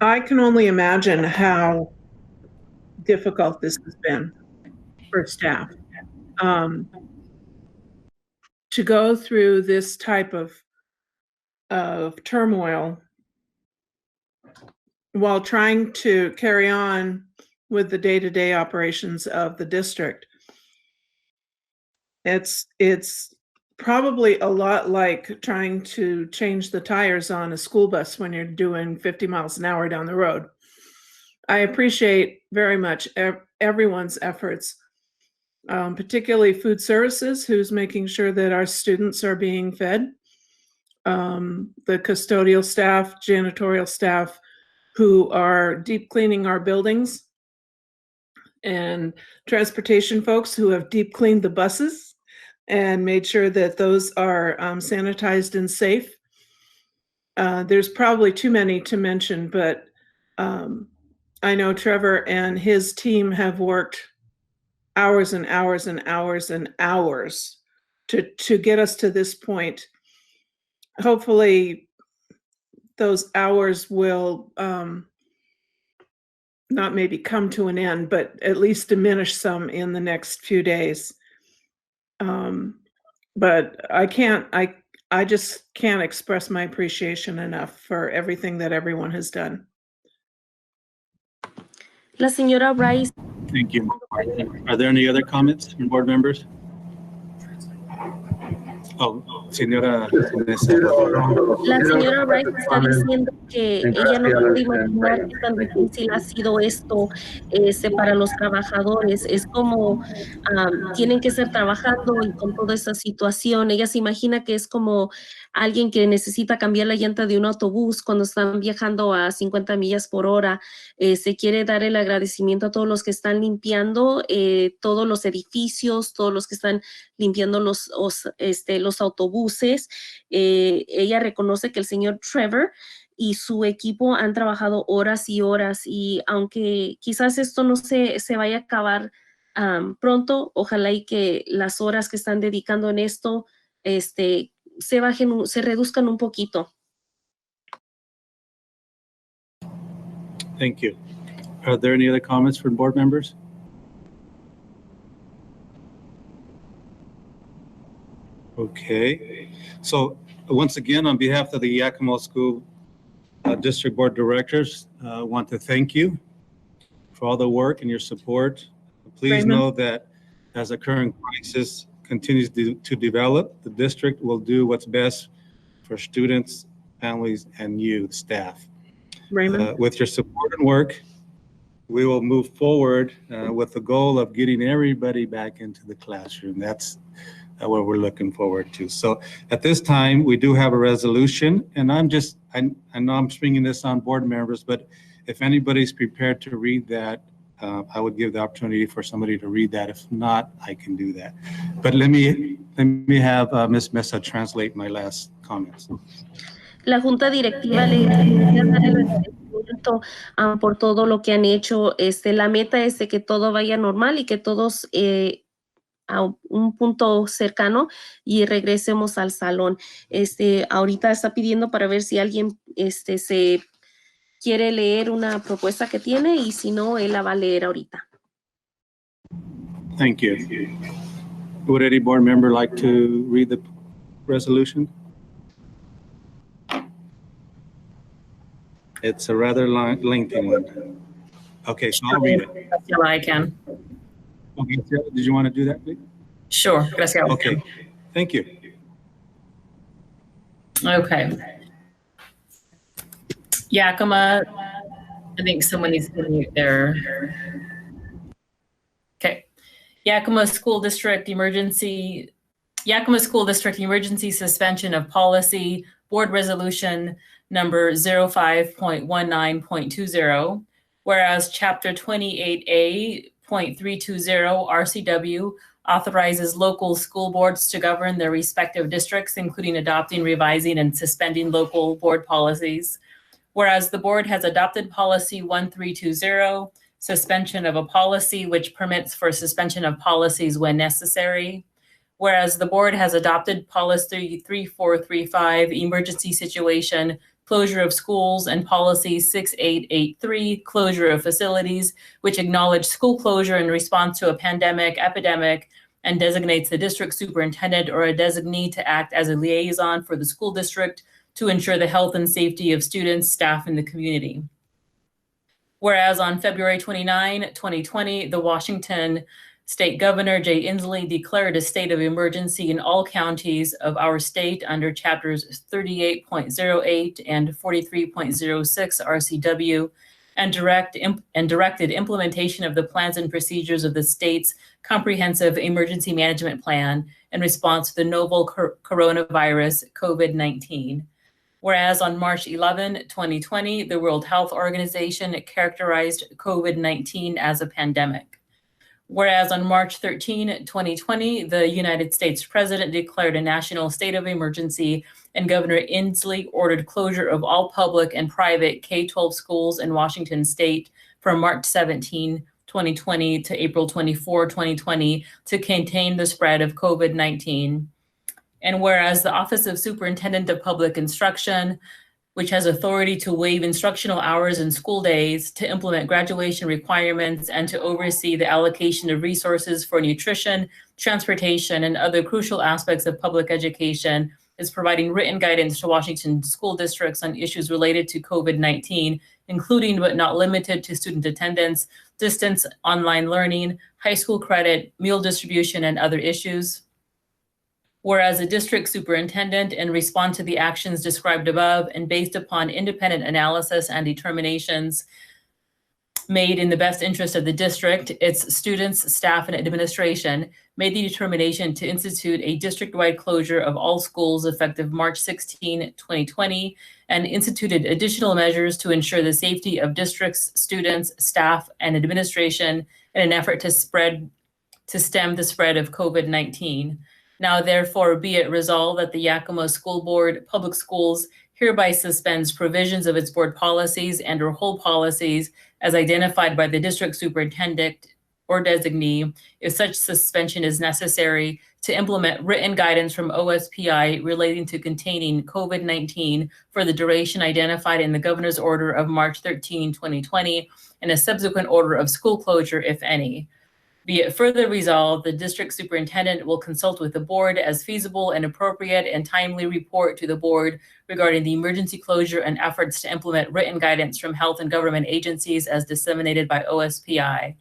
S10: I can only imagine how difficult this has been for staff. To go through this type of turmoil while trying to carry on with the day-to-day operations of the district. It's probably a lot like trying to change the tires on a school bus when you're doing 50 miles an hour down the road. I appreciate very much everyone's efforts, particularly food services, who's making sure that our students are being fed, the custodial staff, janitorial staff, who are deep cleaning our buildings, and transportation folks who have deep cleaned the buses and made sure that those are sanitized and safe. There's probably too many to mention, but I know Trevor and his team have worked hours and hours and hours and hours to get us to this point. Hopefully, those hours will not maybe come to an end, but at least diminish some in the next few days. But I just can't express my appreciation enough for everything that everyone has done.
S6: La señora Rice.
S1: Thank you. Are there any other comments from board members? Oh, señora.
S6: La señora Rice está diciendo que ella no puede imaginar qué tan difícil ha sido esto para los trabajadores. Es como tienen que estar trabajando y con toda esa situación. Ella se imagina que es como alguien que necesita cambiar la llanta de un autobús cuando están viajando a 50 millas por hora. Se quiere dar el agradecimiento a todos los que están limpiando todos los edificios, todos los que están limpiando los autobuses. Ella reconoce que el señor Trevor y su equipo han trabajado horas y horas, y aunque quizás esto no se vaya a acabar pronto, ojalá y que las horas que están dedicando en esto se reduzcan un poquito.
S1: Thank you. Are there any other comments from board members? Okay. So once again, on behalf of the Yakima School District Board Directors, I want to thank you for all the work and your support. Please know that as the current crisis continues to develop, the district will do what's best for students, families, and you, staff. With your support and work, we will move forward with the goal of getting everybody back into the classroom. That's what we're looking forward to. So at this time, we do have a resolution, and I know I'm springing this on board members, but if anybody's prepared to read that, I would give the opportunity for somebody to read that. If not, I can do that. But let me have Ms. Mesa translate my last comments.
S6: La Junta Directiva le quería dar el agradecimiento por todo lo que han hecho. La meta es de que todo vaya normal y que todos a un punto cercano y regresemos al salón. Ahorita está pidiendo para ver si alguien se quiere leer una propuesta que tiene, y si no, él la va a leer ahorita.
S1: Thank you. Would any board member like to read the resolution? It's a rather lengthy one. Okay, so I'll read it.
S3: I can.
S1: Okay, did you want to do that, please?
S3: Sure. Gracias.
S1: Okay, thank you.
S3: Okay. Yakima, I think someone needs to mute there. Okay. Yakima School District emergency suspension of policy, board resolution number 05.19.20, whereas chapter 28A.320 RCW authorizes local school boards to govern their respective districts, including adopting, revising, and suspending local board policies. Whereas the board has adopted policy 1320, suspension of a policy, which permits for suspension of policies when necessary. Whereas the board has adopted policy 3435, emergency situation, closure of schools, and policy 6883, closure of facilities, which acknowledge school closure in response to a epidemic, and designates the district superintendent or a designee to act as a liaison for the school district to ensure the health and safety of students, staff, and the community. Whereas on February 29, 2020, the Washington State Governor Jay Inslee declared a state of emergency in all counties of our state under chapters 38.08 and 43.06 RCW, and directed implementation of the plans and procedures of the state's comprehensive emergency management plan in response to the novel coronavirus COVID-19. Whereas on March 11, 2020, the World Health Organization characterized COVID-19 as a pandemic. Whereas on March 13, 2020, the United States President declared a national state of emergency, and Governor Inslee ordered closure of all public and private K-12 schools in Washington state from March 17, 2020 to April 24, 2020 to contain the spread of COVID-19. And whereas the Office of Superintendent of Public Instruction, which has authority to waive instructional hours and school days, to implement graduation requirements, and to oversee the allocation of resources for nutrition, transportation, and other crucial aspects of public education, is providing written guidance to Washington school districts on issues related to COVID-19, including but not limited to student attendance, distance online learning, high school credit, meal distribution, and other issues. Whereas the district superintendent, in response to the actions described above and based upon independent analysis and determinations made in the best interest of the district, its students, staff, and administration, made the determination to institute a district-wide closure of all schools effective March 16, 2020, and instituted additional measures to ensure the safety of districts, students, staff, and administration in an effort to stem the spread of COVID-19. Now, therefore, be it resolved that the Yakima School Board Public Schools hereby suspends provisions of its board policies and/or whole policies as identified by the district superintendent or designee, if such suspension is necessary, to implement written guidance from OSPI relating to containing COVID-19 for the duration identified in the governor's order of March 13, 2020, and a subsequent order of school closure, if any. Be it further resolved, the district superintendent will consult with the board as feasible and appropriate and timely report to the board regarding the emergency closure and efforts to implement written guidance from health and government agencies as disseminated by OSPI.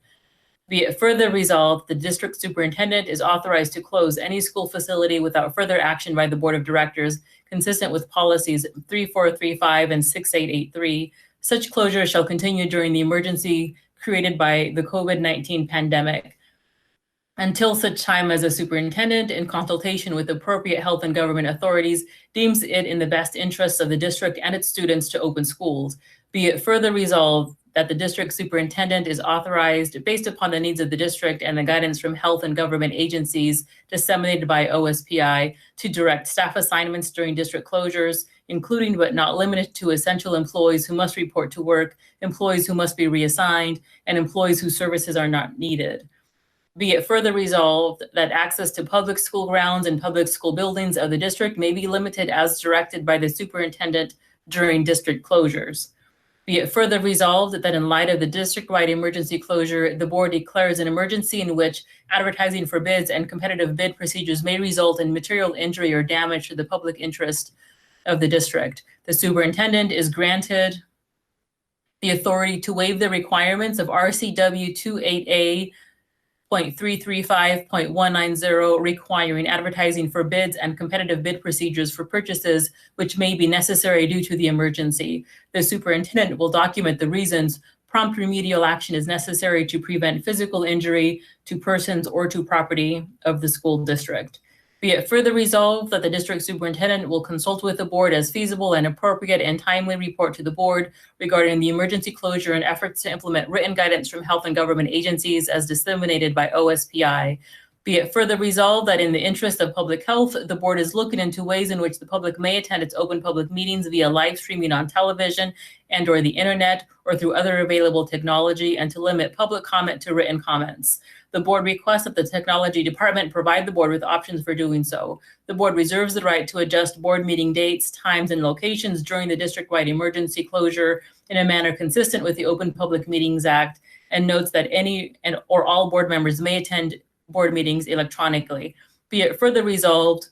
S3: Be it further resolved, the district superintendent is authorized to close any school facility without further action by the board of directors, consistent with policies 3435 and 6883. Such closure shall continue during the emergency created by the COVID-19 pandemic, until such time as the superintendent, in consultation with appropriate health and government authorities, deems it in the best interests of the district and its students to open schools. Be it further resolved that the district superintendent is authorized, based upon the needs of the district and the guidance from health and government agencies disseminated by OSPI, to direct staff assignments during district closures, including but not limited to essential employees who must report to work, employees who must be reassigned, and employees whose services are not needed. Be it further resolved that access to public school grounds and public school buildings of the district may be limited as directed by the superintendent during district closures. Be it further resolved that in light of the district-wide emergency closure, the board declares an emergency in which advertising for bids and competitive bid procedures may result in material injury or damage to the public interest of the district. The superintendent is granted the authority to waive the requirements of RCW 28A.335.190 requiring advertising for bids and competitive bid procedures for purchases which may be necessary due to the emergency. The superintendent will document the reasons prompt remedial action is necessary to prevent physical injury to persons or to property of the school district. Be it further resolved that the district superintendent will consult with the board as feasible and appropriate and timely report to the board regarding the emergency closure and efforts to implement written guidance from health and government agencies as disseminated by OSPI. Be it further resolved that in the interest of public health, the board is looking into ways in which the public may attend its open public meetings via live streaming on television and/or the internet or through other available technology, and to limit public comment to written comments. The board requests that the technology department provide the board with options for doing so. The board reserves the right to adjust board meeting dates, times, and locations during the district-wide emergency closure in a manner consistent with the Open Public Meetings Act, and notes that any or all board members may attend board meetings electronically. Be it further resolved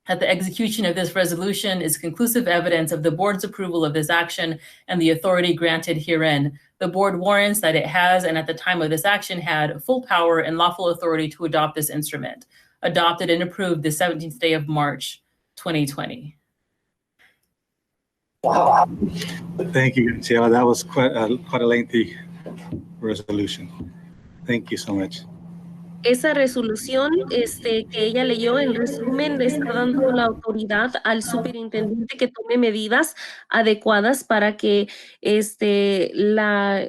S3: that the execution of this resolution is conclusive evidence of the board's approval of this action and the authority granted herein. The board warrants that it has, and at the time of this action had, full power and lawful authority to adopt this instrument. Adopted and approved the 17th day of March, 2020.
S1: Thank you, Ciela. That was quite a lengthy resolution. Thank you so much.
S6: Esa resolución que ella leyó, en resumen, le está dando la autoridad al superintendente que tome medidas adecuadas para que la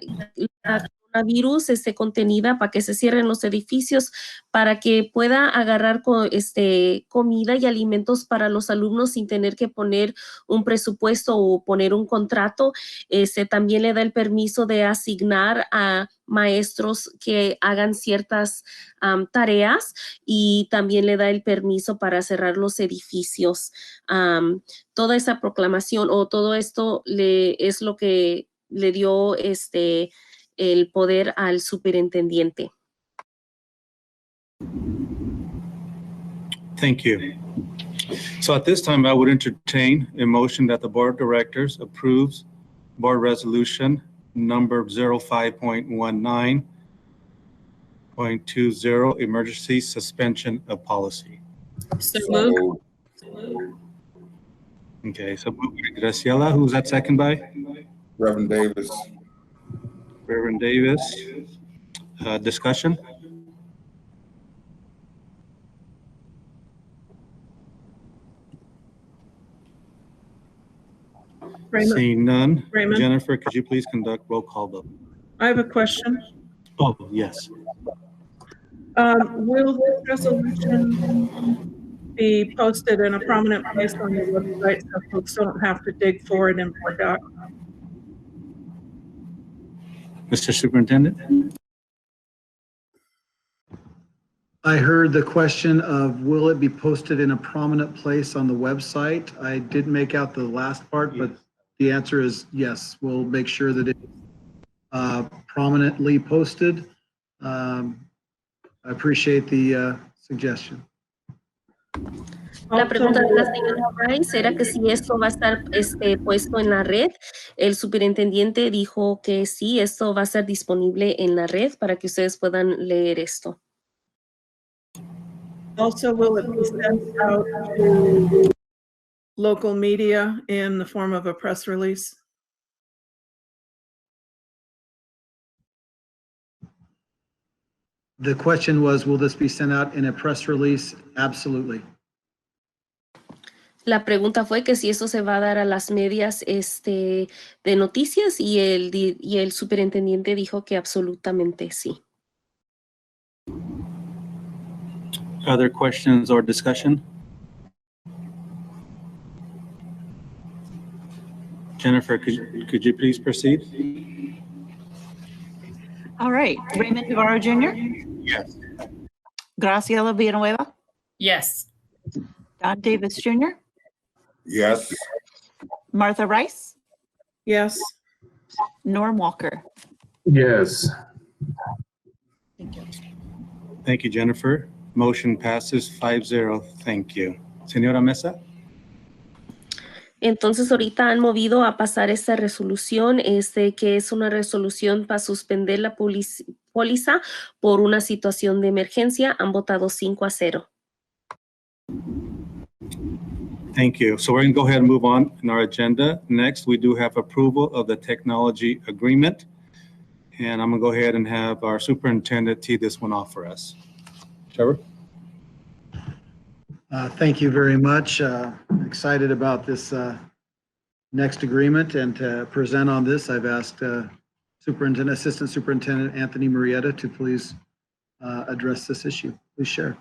S6: coronavirus contenida, para que se cierren los edificios, para que pueda agarrar comida y alimentos para los alumnos sin tener que poner un presupuesto o poner un contrato. También le da el permiso de asignar a maestros que hagan ciertas tareas, y también le da el permiso para cerrar los edificios. Toda esa proclamación o todo esto es lo que le dio el poder al superintendente.
S1: Thank you. So at this time, I would entertain a motion that the Board of Directors approves Board Resolution number 05.19.20, emergency suspension of policy.
S3: So moved.
S1: Okay, so moved by Graciela, who's that second by?
S9: Reverend Davis.
S1: Reverend Davis. Discussion?
S10: Raymond,
S1: Seeing none.
S10: Raymond?
S1: Jennifer, could you please conduct roll call vote?
S10: I have a question.
S1: Oh, yes.
S10: Will this resolution be posted in a prominent place on the website so folks don't have to dig for it in Board Doc?
S1: Mr. Superintendent?
S5: I heard the question of, will it be posted in a prominent place on the website? I didn't make out the last part, but the answer is yes. We'll make sure that it's prominently posted. I appreciate the suggestion.
S6: La pregunta de la señora Rice era que si esto va a estar puesto en la red. El superintendente dijo que sí, esto va a estar disponible en la red para que ustedes puedan leer esto.
S10: Also, will it be sent out to local media in the form of a press release?
S5: The question was, will this be sent out in a press release? Absolutely.
S6: La pregunta fue que si eso se va a dar a las medias de noticias, y el superintendente dijo que absolutamente sí.
S1: Other questions or discussion? Jennifer, could you please proceed?
S2: All right. Raymond Navarro Jr.?
S1: Yes.
S2: Graciela Villanueva?
S3: Yes.
S2: Don Davis Jr.?
S9: Yes.
S2: Martha Rice?
S10: Yes.
S2: Norm Walker?
S4: Yes.
S2: Thank you.
S1: Thank you, Jennifer. Motion passes 5-0. Thank you. Señora Mesa?
S6: Entonces ahorita han movido a pasar esta resolución, que es una resolución para suspender la póliza por una situación de emergencia. Han votado 5-0.
S1: Thank you. So we're going to go ahead and move on in our agenda. Next, we do have approval of the technology agreement. And I'm going to go ahead and have our superintendent tee this one off for us. Trevor?
S5: Thank you very much. Excited about this next agreement, and to present on this, I've asked Assistant Superintendent Anthony Murrieta to please address this issue. Please share.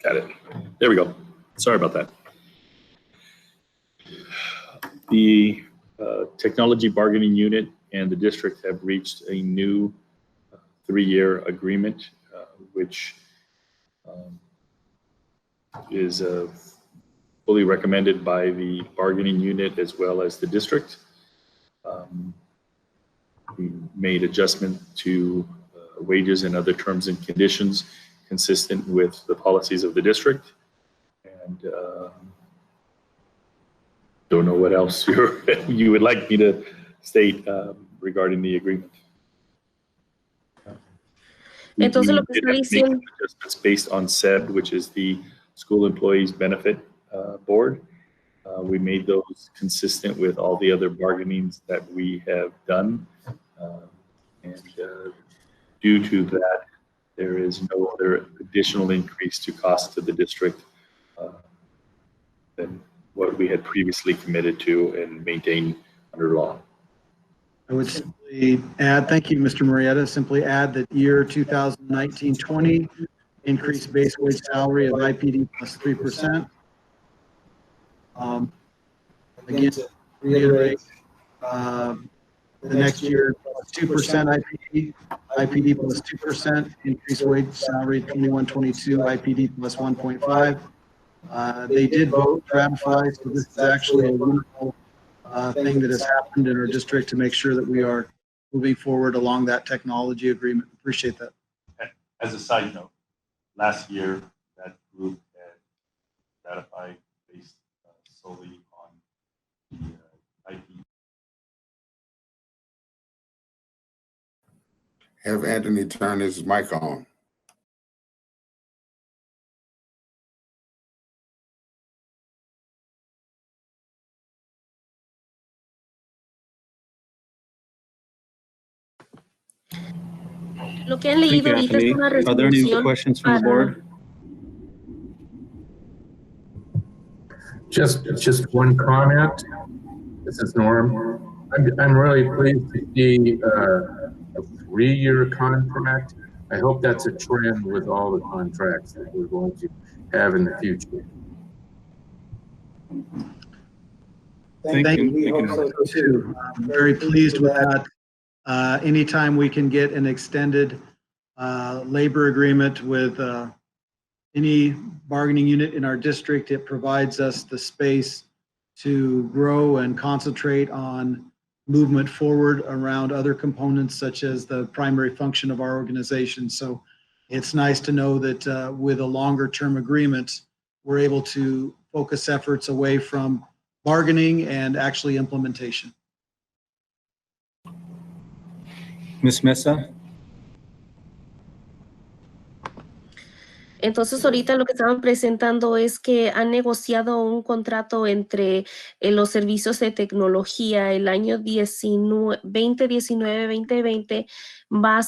S11: Got it. There we go. Sorry about that. The technology bargaining unit and the district have reached a new 3-year agreement, which is fully recommended by the bargaining unit as well as the district. We made adjustment to wages and other terms and conditions consistent with the policies of the district, and don't know what else you would like me to state regarding the agreement.
S6: Entonces lo que está diciendo,
S11: adjustments based on SEB, which is the School Employees Benefit Board. We made those consistent with all the other bargainings that we have done. And due to that, there is no other additional increase to cost to the district than what we had previously committed to and maintained under law.
S5: I would simply add, thank you, Mr. Marietta, simply add that year 2019-20 increased base wage salary of IPD plus 3%. Again, to reiterate, the next year, 2% IPD plus 2%, increased wage salary 21-22, IPD plus 1.5. They did vote to ratify, so this is actually a wonderful thing that has happened in our district to make sure that we are moving forward along that technology agreement. Appreciate that.
S7: As a side note, last year, that group had ratified based solely on the IP.
S9: Have Anthony turn his mic on.
S6: Lo que han
S1: Thank
S6: leído
S1: you,
S6: ahorita es
S1: Anthony.
S6: una
S1: Are there any
S6: resolución
S1: questions from the
S6: para...
S1: board?
S4: Just one comment. This is Norm. I'm really pleased to see a 3-year contract. I hope that's a trend with all the contracts that we're going to have in the future.
S5: Thank you. We hope so too. I'm very pleased with that. Anytime we can get an extended labor agreement with any bargaining unit in our district, it provides us the space to grow and concentrate on movement forward around other components such as the primary function of our organization. So it's nice to know that with a longer term agreement, we're able to focus efforts away from bargaining and actually implementation.
S1: Ms. Mesa?
S6: Entonces, ahorita lo que estaban presentando es que han negociado un contrato entre los servicios de tecnología. El año 2019-2020 va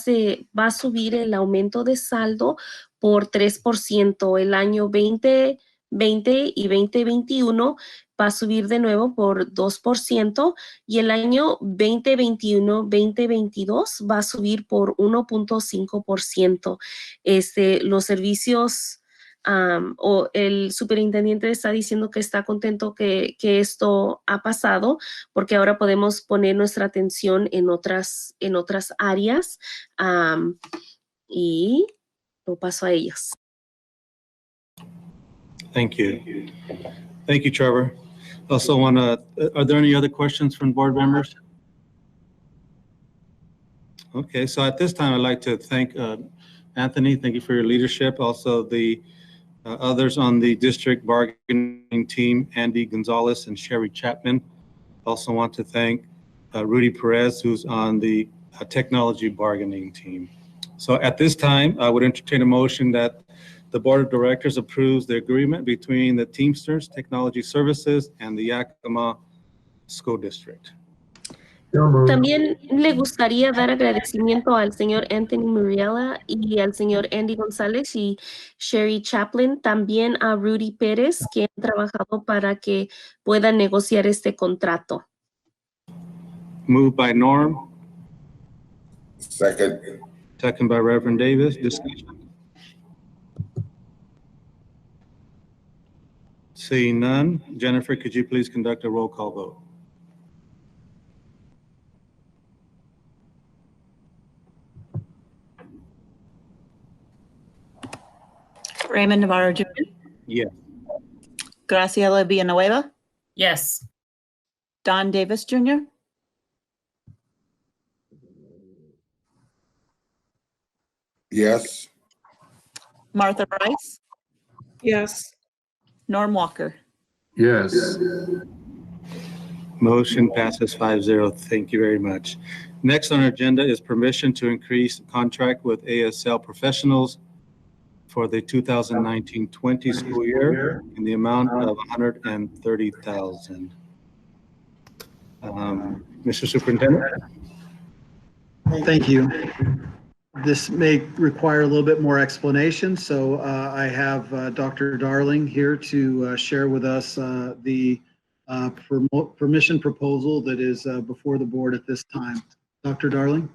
S6: a subir el aumento de saldo por 3%. El año 2020 y 2021 va a subir de nuevo por 2%, y el año 2021-2022 va a subir por 1.5%. Los servicios o el superintendente está diciendo que está contento que esto ha pasado, porque ahora podemos poner nuestra atención en otras áreas, y lo paso a ellos.
S1: Thank you. Thank you, Trevor. Also are there any other questions from board members? Okay, so at this time, I'd like to thank Anthony. Thank you for your leadership. Also the others on the district bargaining team, Andy Gonzalez and Sherry Chapman. Also want to thank Rudy Perez, who's on the technology bargaining team. So at this time, I would entertain a motion that the Board of Directors approves the agreement between the Teamsters Technology Services and the Yakima School District.
S6: También le gustaría dar agradecimiento al señor Anthony Muriela y al señor Andy González y Sherry Chaplin, también a Rudy Pérez, que han trabajado para que puedan negociar este contrato.
S1: Moved by Norm.
S9: Second.
S1: Second by Reverend Davis. Discussion. Seeing none, Jennifer, could you please conduct a roll call vote?
S2: Raymond Navarro Jr.
S1: Yes.
S2: Graciela Villanueva.
S3: Yes.
S2: Don Davis Jr.
S9: Yes.
S2: Martha Rice.
S10: Yes.
S2: Norm Walker.
S4: Yes.
S1: Motion passes 5-0. Thank you very much. Next on our agenda is permission to increase contract with ASL Professionals for the 2019-20 school year in the amount of $130,000. Mr. Superintendent?
S5: Thank you. This may require a little bit more explanation, so I have Dr. Darling here to share with us the permission proposal that is before the board at this time. Dr. Darling?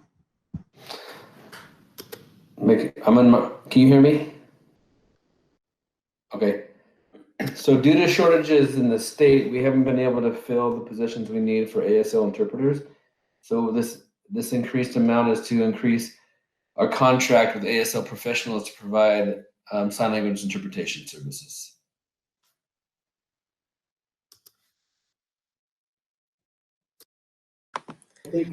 S12: Can you hear me? Okay. So due to shortages in the state, we haven't been able to fill the positions we need for ASL interpreters. So this increased amount is to increase our contract with ASL professionals to provide sign language interpretation services.
S6: Que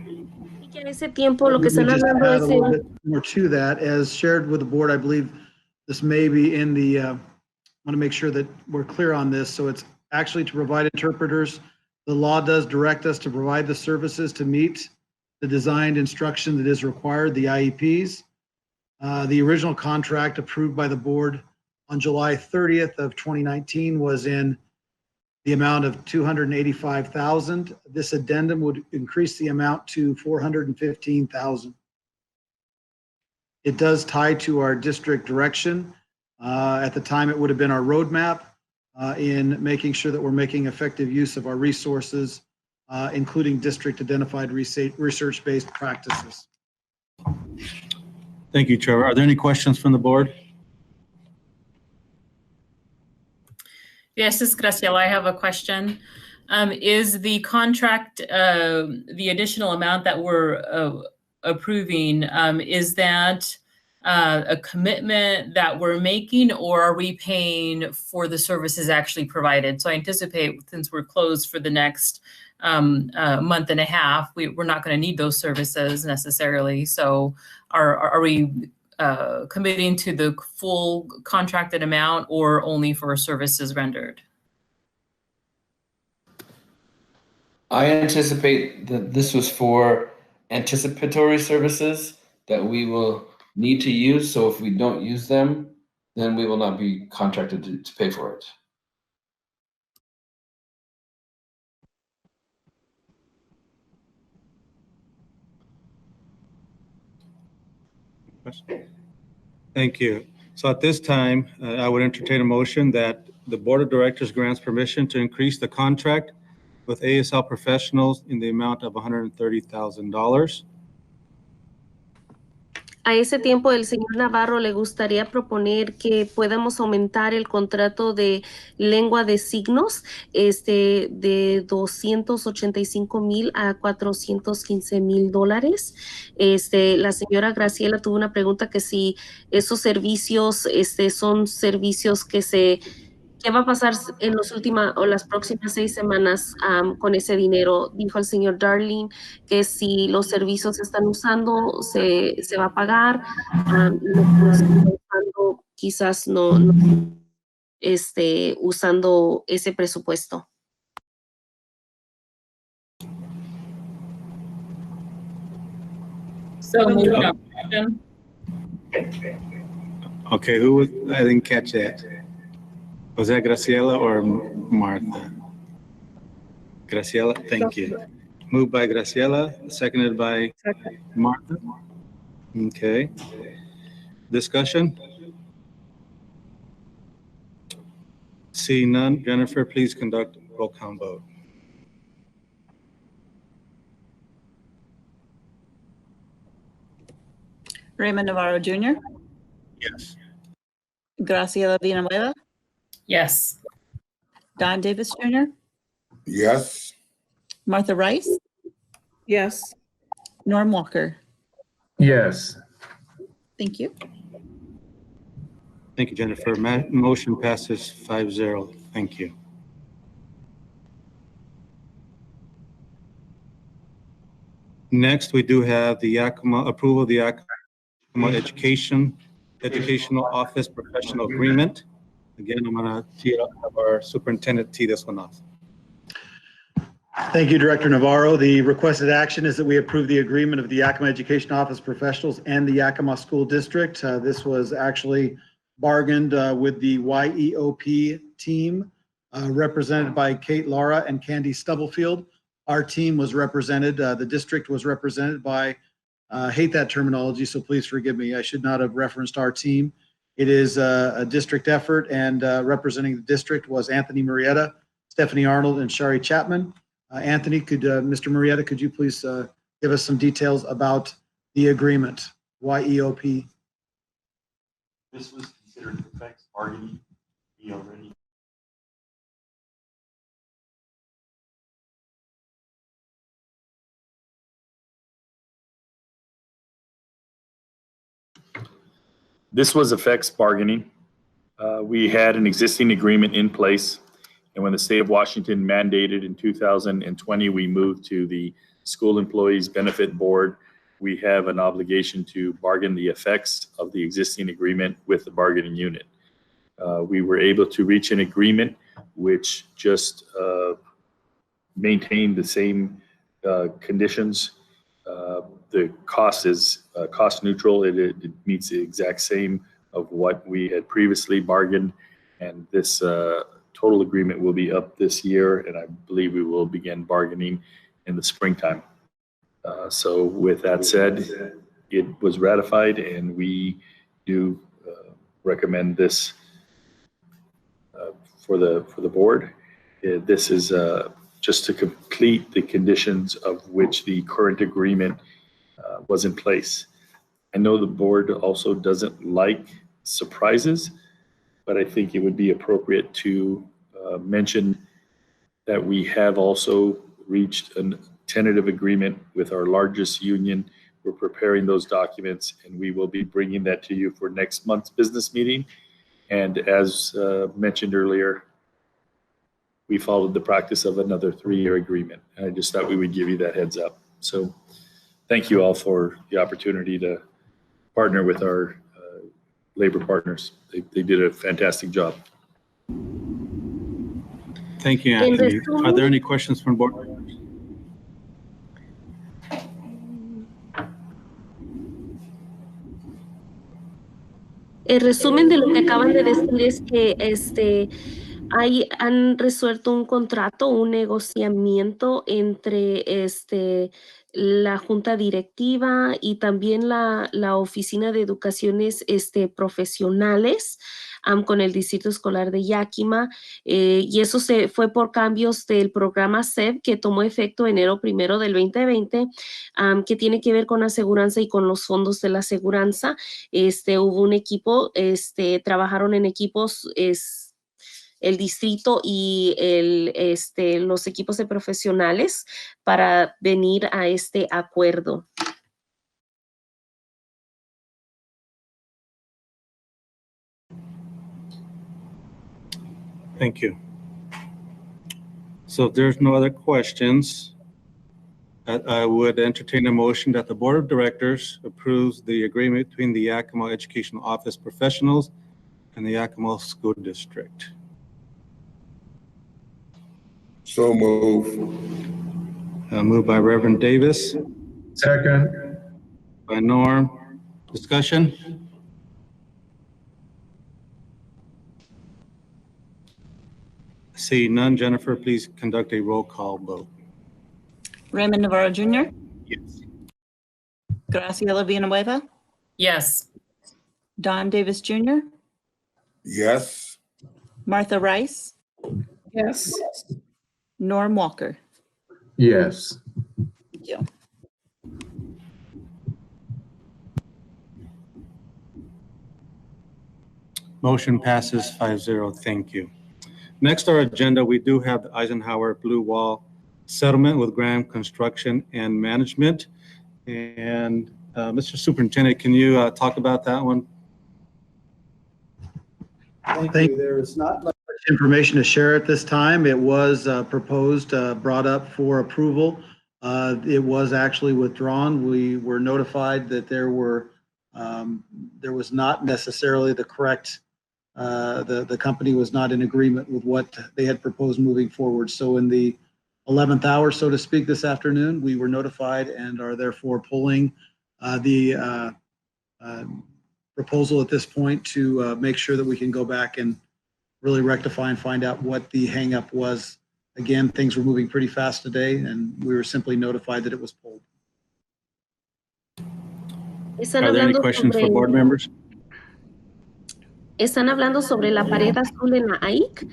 S6: en ese tiempo lo que están
S5: Just
S6: hablando
S5: add a
S6: es
S5: little bit more to that, as shared with the board. I believe this may be in the, I want to make sure that we're clear on this. So it's actually to provide interpreters. The law does direct us to provide the services to meet the designed instruction that is required, the IEPs. The original contract approved by the board on July 30th of 2019 was in the amount of $285,000. This addendum would increase the amount to $415,000. It does tie to our district direction. At the time, it would have been our roadmap in making sure that we're making effective use of our resources, including district-identified research-based practices.
S1: Thank you, Trevor. Are there any questions from the board?
S3: Yes, this is Graciela. I have a question. Is the contract, the additional amount that we're approving, is that a commitment that we're making, or are we paying for the services actually provided? So I anticipate, since we're closed for the next month and a half, we're not going to need those services necessarily. So are we committing to the full contracted amount, or only for services rendered?
S12: I anticipate that this was for anticipatory services that we will need to use. So if we don't use them, then we will not be contracted to pay for it.
S1: Thank you. So at this time, I would entertain a motion that the Board of Directors grants permission to increase the contract with ASL professionals in the amount of $130,000.
S6: A ese tiempo, el señor Navarro le gustaría proponer que podamos aumentar el contrato de lengua de signos de $285,000 a $415,000. La señora Graciela tuvo una pregunta que si esos servicios son servicios ¿qué va a pasar en las próximas 6 semanas con ese dinero? Dijo el señor Darling que si los servicios se están usando, se va a pagar. Lo se está usando, quizás no usando ese presupuesto.
S3: So moving on.
S1: Okay, I didn't catch that. Was that Graciela or Martha? Graciela, thank you. Moved by Graciela, seconded by Martha. Okay. Discussion? Seeing none, Jennifer, please conduct a roll call vote.
S2: Raymond Navarro Jr.,
S1: Yes.
S2: Graciela Villanueva,
S3: Yes.
S2: Don Davis Jr.,
S9: Yes.
S2: Martha Rice,
S10: Yes.
S2: Norm Walker.
S4: Yes.
S2: Thank you.
S1: Thank you, Jennifer. Motion passes 5-0. Thank you. Next, we do have the Yakima approval of the Yakima Educational Office Professional Agreement. Again, I'm going to have our superintendent tee this one off.
S5: Thank you, Director Navarro. The requested action is that we approve the agreement of the Yakima Education Office Professionals and the Yakima School District. This was actually bargained with the YEOP team, represented by Kate Lara and Candy Stubblefield. Our team was represented, the district was represented by, hate that terminology, so please forgive me. I should not have referenced our team. It is a district effort, and representing the district was Anthony Marietta, Stephanie Arnold, and Shari Chapman. Anthony, Mr. Marietta, could you please give us some details about the agreement, YEOP?
S13: This was considered effects bargaining. We already
S11: This was effects bargaining. We had an existing agreement in place, and when the state of Washington mandated in 2020, we moved to the School Employees Benefit Board. We have an obligation to bargain the effects of the existing agreement with the bargaining unit. We were able to reach an agreement which just maintained the same conditions. The cost is cost neutral. It meets the exact same of what we had previously bargained, and this total agreement will be up this year, and I believe we will begin bargaining in the springtime. So with that said, it was ratified, and we do recommend this for the board. This is just to complete the conditions of which the current agreement was in place. I know the board also doesn't like surprises, but I think it would be appropriate to mention that we have also reached a tentative agreement with our largest union. We're preparing those documents, and we will be bringing that to you for next month's business meeting. And as mentioned earlier, we followed the practice of another 3-year agreement. And I just thought we would give you that heads up. So thank you all for the opportunity to partner with our labor partners. They did a fantastic job.
S1: Thank you, Anthony. Are there any questions from board members?
S6: El resumen de lo que acaban de decir es que han resuelto un contrato, un negociamiento entre la junta directiva y también la oficina de educaciones profesionales con el distrito escolar de Yakima, y eso fue por cambios del programa SEP que tomó efecto enero 1 del 2020, que tiene que ver con la aseguranza y con los fondos de la aseguranza. Hubo un equipo, trabajaron en equipos, el distrito y los equipos de profesionales para venir a este acuerdo.
S1: Thank you. So if there's no other questions, I would entertain a motion that the Board of Directors approves the agreement between the Yakima Educational Office Professionals and the Yakima School District.
S9: So move.
S1: Moved by Reverend Davis.
S4: Second.
S1: By Norm. Discussion? See none. Jennifer, please conduct a roll call vote.
S2: Raymond Navarro Jr.,
S1: Yes.
S2: Graciela Villanueva,
S3: Yes.
S2: Don Davis Jr.,
S9: Yes.
S2: Martha Rice,
S10: Yes.
S2: Norm Walker.
S4: Yes.
S2: Thank you.
S1: Motion passes 5-0. Thank you. Next, our agenda, we do have the Eisenhower Blue Wall Settlement with Graham Construction and Management. And Mr. Superintendent, can you talk about that one?
S5: Thank you. There is not much information to share at this time. It was proposed, brought up for approval. It was actually withdrawn. We were notified that there was not necessarily the correct, the company was not in agreement with what they had proposed moving forward. So in the 11th hour, so to speak, this afternoon, we were notified and are therefore pulling the proposal at this point to make sure that we can go back and really rectify and find out what the hangup was. Again, things were moving pretty fast today, and we were simply notified that it was pulled.
S1: Are there any questions for board members?
S6: Están hablando sobre la pared azul en la AIC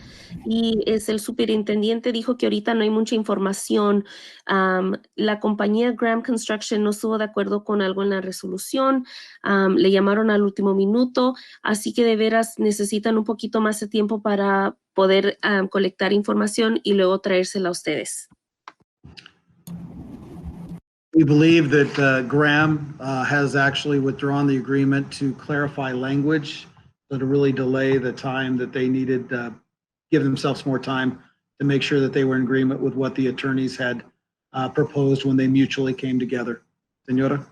S6: y el superintendente dijo que ahorita no hay mucha información. La compañía Graham Construction no estuvo de acuerdo con algo en la resolución, le llamaron al último minuto, así que de veras necesitan un poquito más de tiempo para poder colectar información y luego traérsela a ustedes.
S5: We believe that Graham has actually withdrawn the agreement to clarify language, so to really delay the time that they needed, give themselves more time to make sure that they were in agreement with what the attorneys had proposed when they mutually came together. Señora?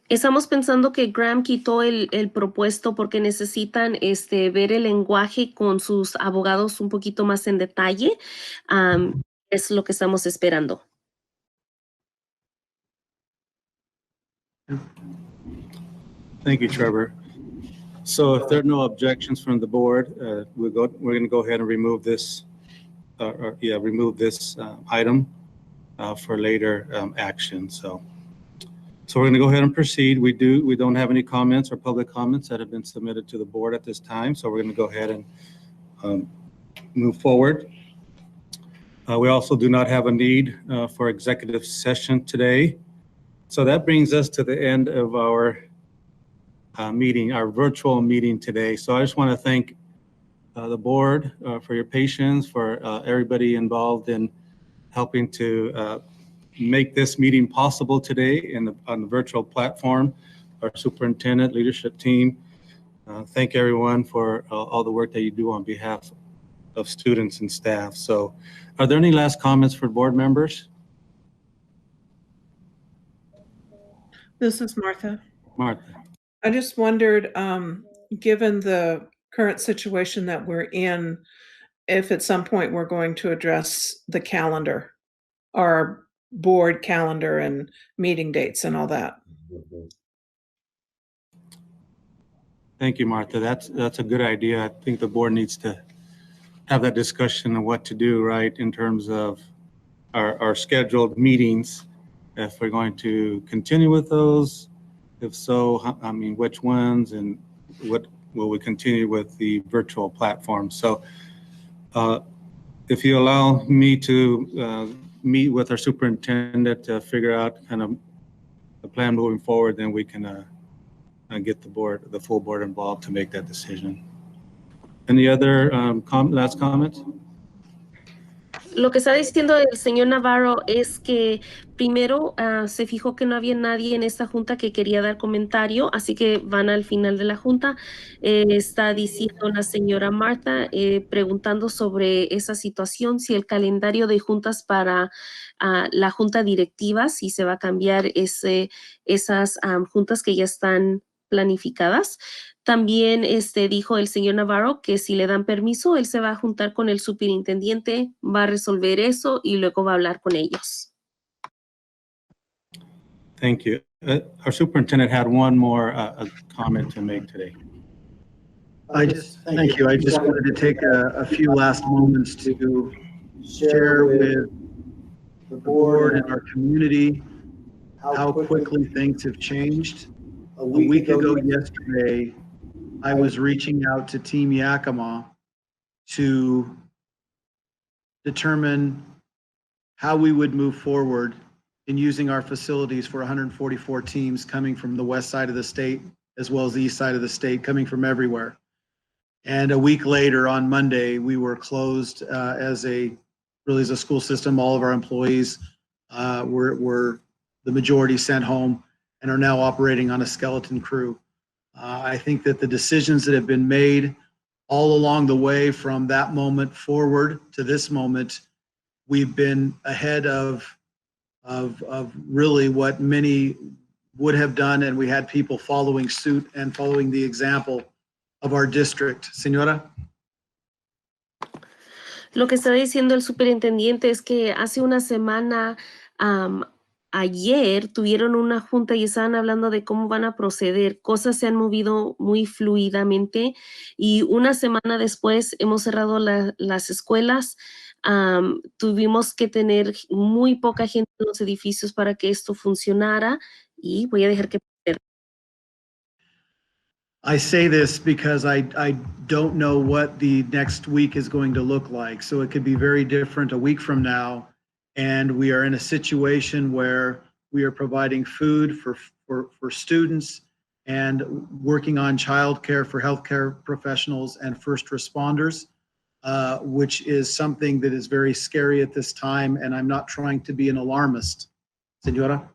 S6: Estamos pensando que Graham quitó el propuesto porque necesitan ver el lenguaje con sus abogados un poquito más en detalle. Es lo que estamos esperando.
S1: Thank you, Trevor. So if there are no objections from the board, we're going to go ahead and remove this, item for later action. So we're going to go ahead and proceed. We don't have any comments or public comments that have been submitted to the board at this time. So we're going to go ahead and move forward. We also do not have a need for executive session today. So that brings us to the end of our meeting, our virtual meeting today. So I just want to thank the board for your patience, for everybody involved in helping to make this meeting possible today on the virtual platform, our superintendent, leadership team. Thank everyone for all the work that you do on behalf of students and staff. So are there any last comments for board members?
S10: This is Martha.
S1: Martha.
S10: I just wondered, given the current situation that we're in, if at some point we're going to address the calendar, our board calendar and meeting dates and all that.
S1: Thank you, Martha. That's a good idea. I think the board needs to have that discussion on what to do, right, in terms of our scheduled meetings, if we're going to continue with those. If so, I mean, which ones, and what will we continue with the virtual platform? So if you allow me to meet with our superintendent to figure out kind of the plan moving forward, then we can get the full board involved to make that decision. Any other last comments?
S6: Lo que está diciendo el señor Navarro es que primero se fijó que no había nadie en esta junta que quería dar comentario, así que van al final de la junta. Está diciendo la señora Marta, preguntando sobre esa situación, si el calendario de juntas para la junta directiva, si se va a cambiar esas juntas que ya están planificadas. También dijo el señor Navarro que si le dan permiso, él se va a juntar con el superintendente, va a resolver eso y luego va a hablar con ellos.
S1: Thank you. Our superintendent had one more comment to make today.
S5: Thank you. I just wanted to take a few last moments to share with the board and our community how quickly things have changed. A week ago yesterday, I was reaching out to Team Yakima to determine how we would move forward in using our facilities for 144 teams coming from the west side of the state, as well as the east side of the state, coming from everywhere. And a week later, on Monday, we were closed as a school system. All of our employees were the majority sent home and are now operating on a skeleton crew. I think that the decisions that have been made all along the way from that moment forward to this moment, we've been ahead of really what many would have done, and we had people following suit and following the example of our district. Señora?
S6: Lo que está diciendo el superintendente es que hace una semana ayer tuvieron una junta y estaban hablando de cómo van a proceder. Cosas se han movido muy fluidamente y una semana después hemos cerrado las escuelas. Tuvimos que tener muy poca gente en los edificios para que esto funcionara y voy a dejar que...
S5: I say this because I don't know what the next week is going to look like. So it could be very different a week from now. And we are in a situation where we are providing food for students and working on childcare for healthcare professionals and first responders, which is something that is very scary at this time. And I'm not trying to be an alarmist. Señora?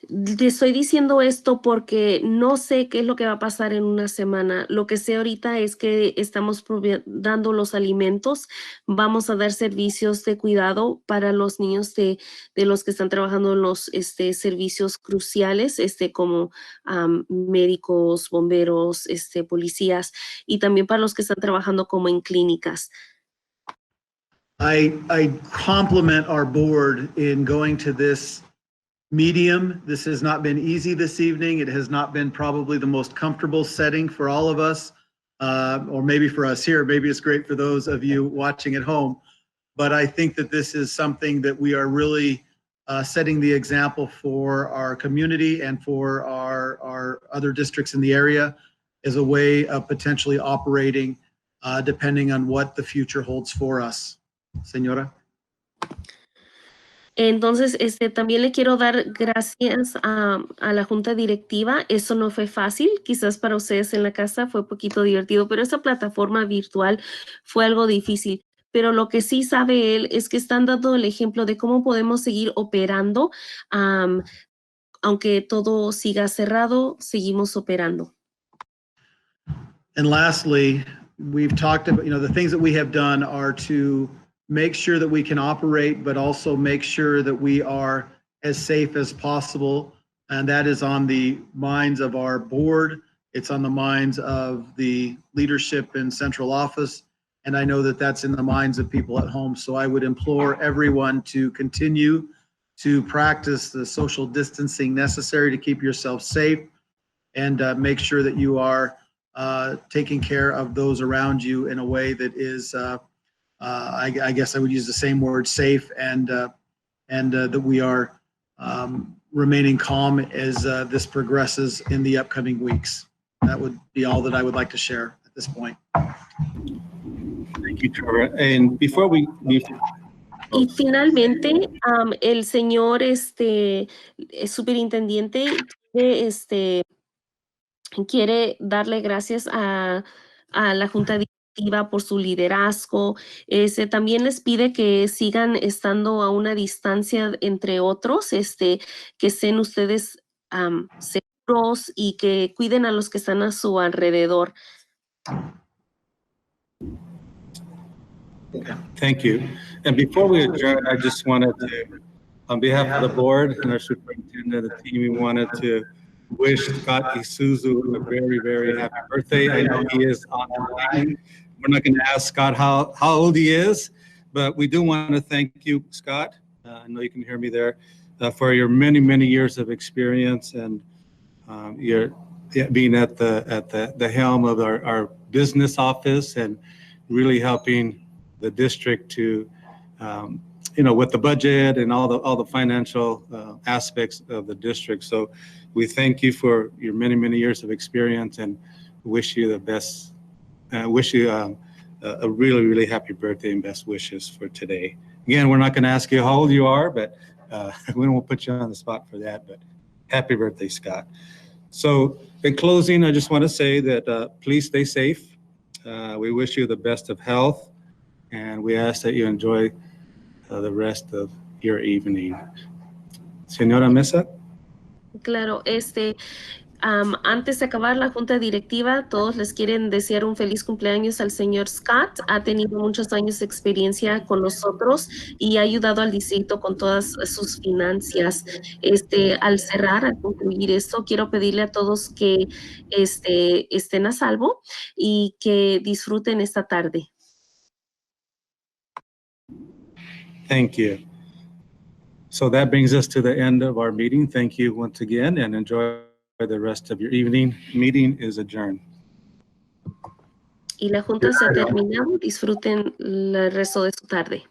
S6: Te estoy diciendo esto porque no sé qué es lo que va a pasar en una semana. Lo que sé ahorita es que estamos dando los alimentos, vamos a dar servicios de cuidado para los niños de los que están trabajando en los servicios cruciales, como médicos, bomberos, policías, y también para los que están trabajando como en clínicas.
S5: I compliment our board in going to this medium. This has not been easy this evening. It has not been probably the most comfortable setting for all of us, or maybe for us here. Maybe it's great for those of you watching at home. But I think that this is something that we are really setting the example for our community and for our other districts in the area as a way of potentially operating depending on what the future holds for us. Señora?
S6: Entonces, también le quiero dar gracias a la junta directiva. Eso no fue fácil, quizás para ustedes en la casa fue un poquito divertido, pero esa plataforma virtual fue algo difícil. Pero lo que sí sabe él es que están dando el ejemplo de cómo podemos seguir operando. Aunque todo siga cerrado, seguimos operando.
S5: And lastly, we've talked about, the things that we have done are to make sure that we can operate, but also make sure that we are as safe as possible. And that is on the minds of our board. It's on the minds of the leadership in central office. And I know that that's in the minds of people at home. So I would implore everyone to continue to practice the social distancing necessary to keep yourself safe and make sure that you are taking care of those around you in a way that is I guess I would use the same word, safe, and that we are remaining calm as this progresses in the upcoming weeks. That would be all that I would like to share at this point.
S1: Thank you, Trevor. And before we
S6: Y finalmente, el señor superintendente quiere darle gracias a la junta directiva por su liderazgo. También les pide que sigan estando a una distancia entre otros, que estén ustedes seguros y que cuiden a los que están a su alrededor.
S1: Okay, thank you. And before we adjourn, I just wanted to, on behalf of the board and our superintendent, the team, we wanted to wish Scott Isuzu a very, very happy birthday. I know he is on the line. We're not going to ask Scott how old he is, but we do want to thank you, Scott. I know you can hear me there, for your many, many years of experience and your being at the helm of our business office and really helping the district to, with the budget and all the financial aspects of the district. So we thank you for your many, many years of experience and wish you the best. Wish you a really, really happy birthday and best wishes for today. Again, we're not going to ask you how old you are, but we won't put you on the spot for that. But happy birthday, Scott. So in closing, I just want to say that please stay safe. We wish you the best of health, and we ask that you enjoy the rest of your evening. Señora Mesa.
S6: Claro, antes de acabar la junta directiva, todos les quieren desear un feliz cumpleaños al señor Scott. Ha tenido muchos años de experiencia con nosotros y ha ayudado al distrito con todas sus finanzas. Al cerrar, al concluir esto, quiero pedirle a todos que estén a salvo y que disfruten esta tarde.
S1: Thank you. So that brings us to the end of our meeting. Thank you once again and enjoy the rest of your evening. Meeting is adjourned.
S6: Y la junta se ha terminado. Disfruten el resto de su tarde.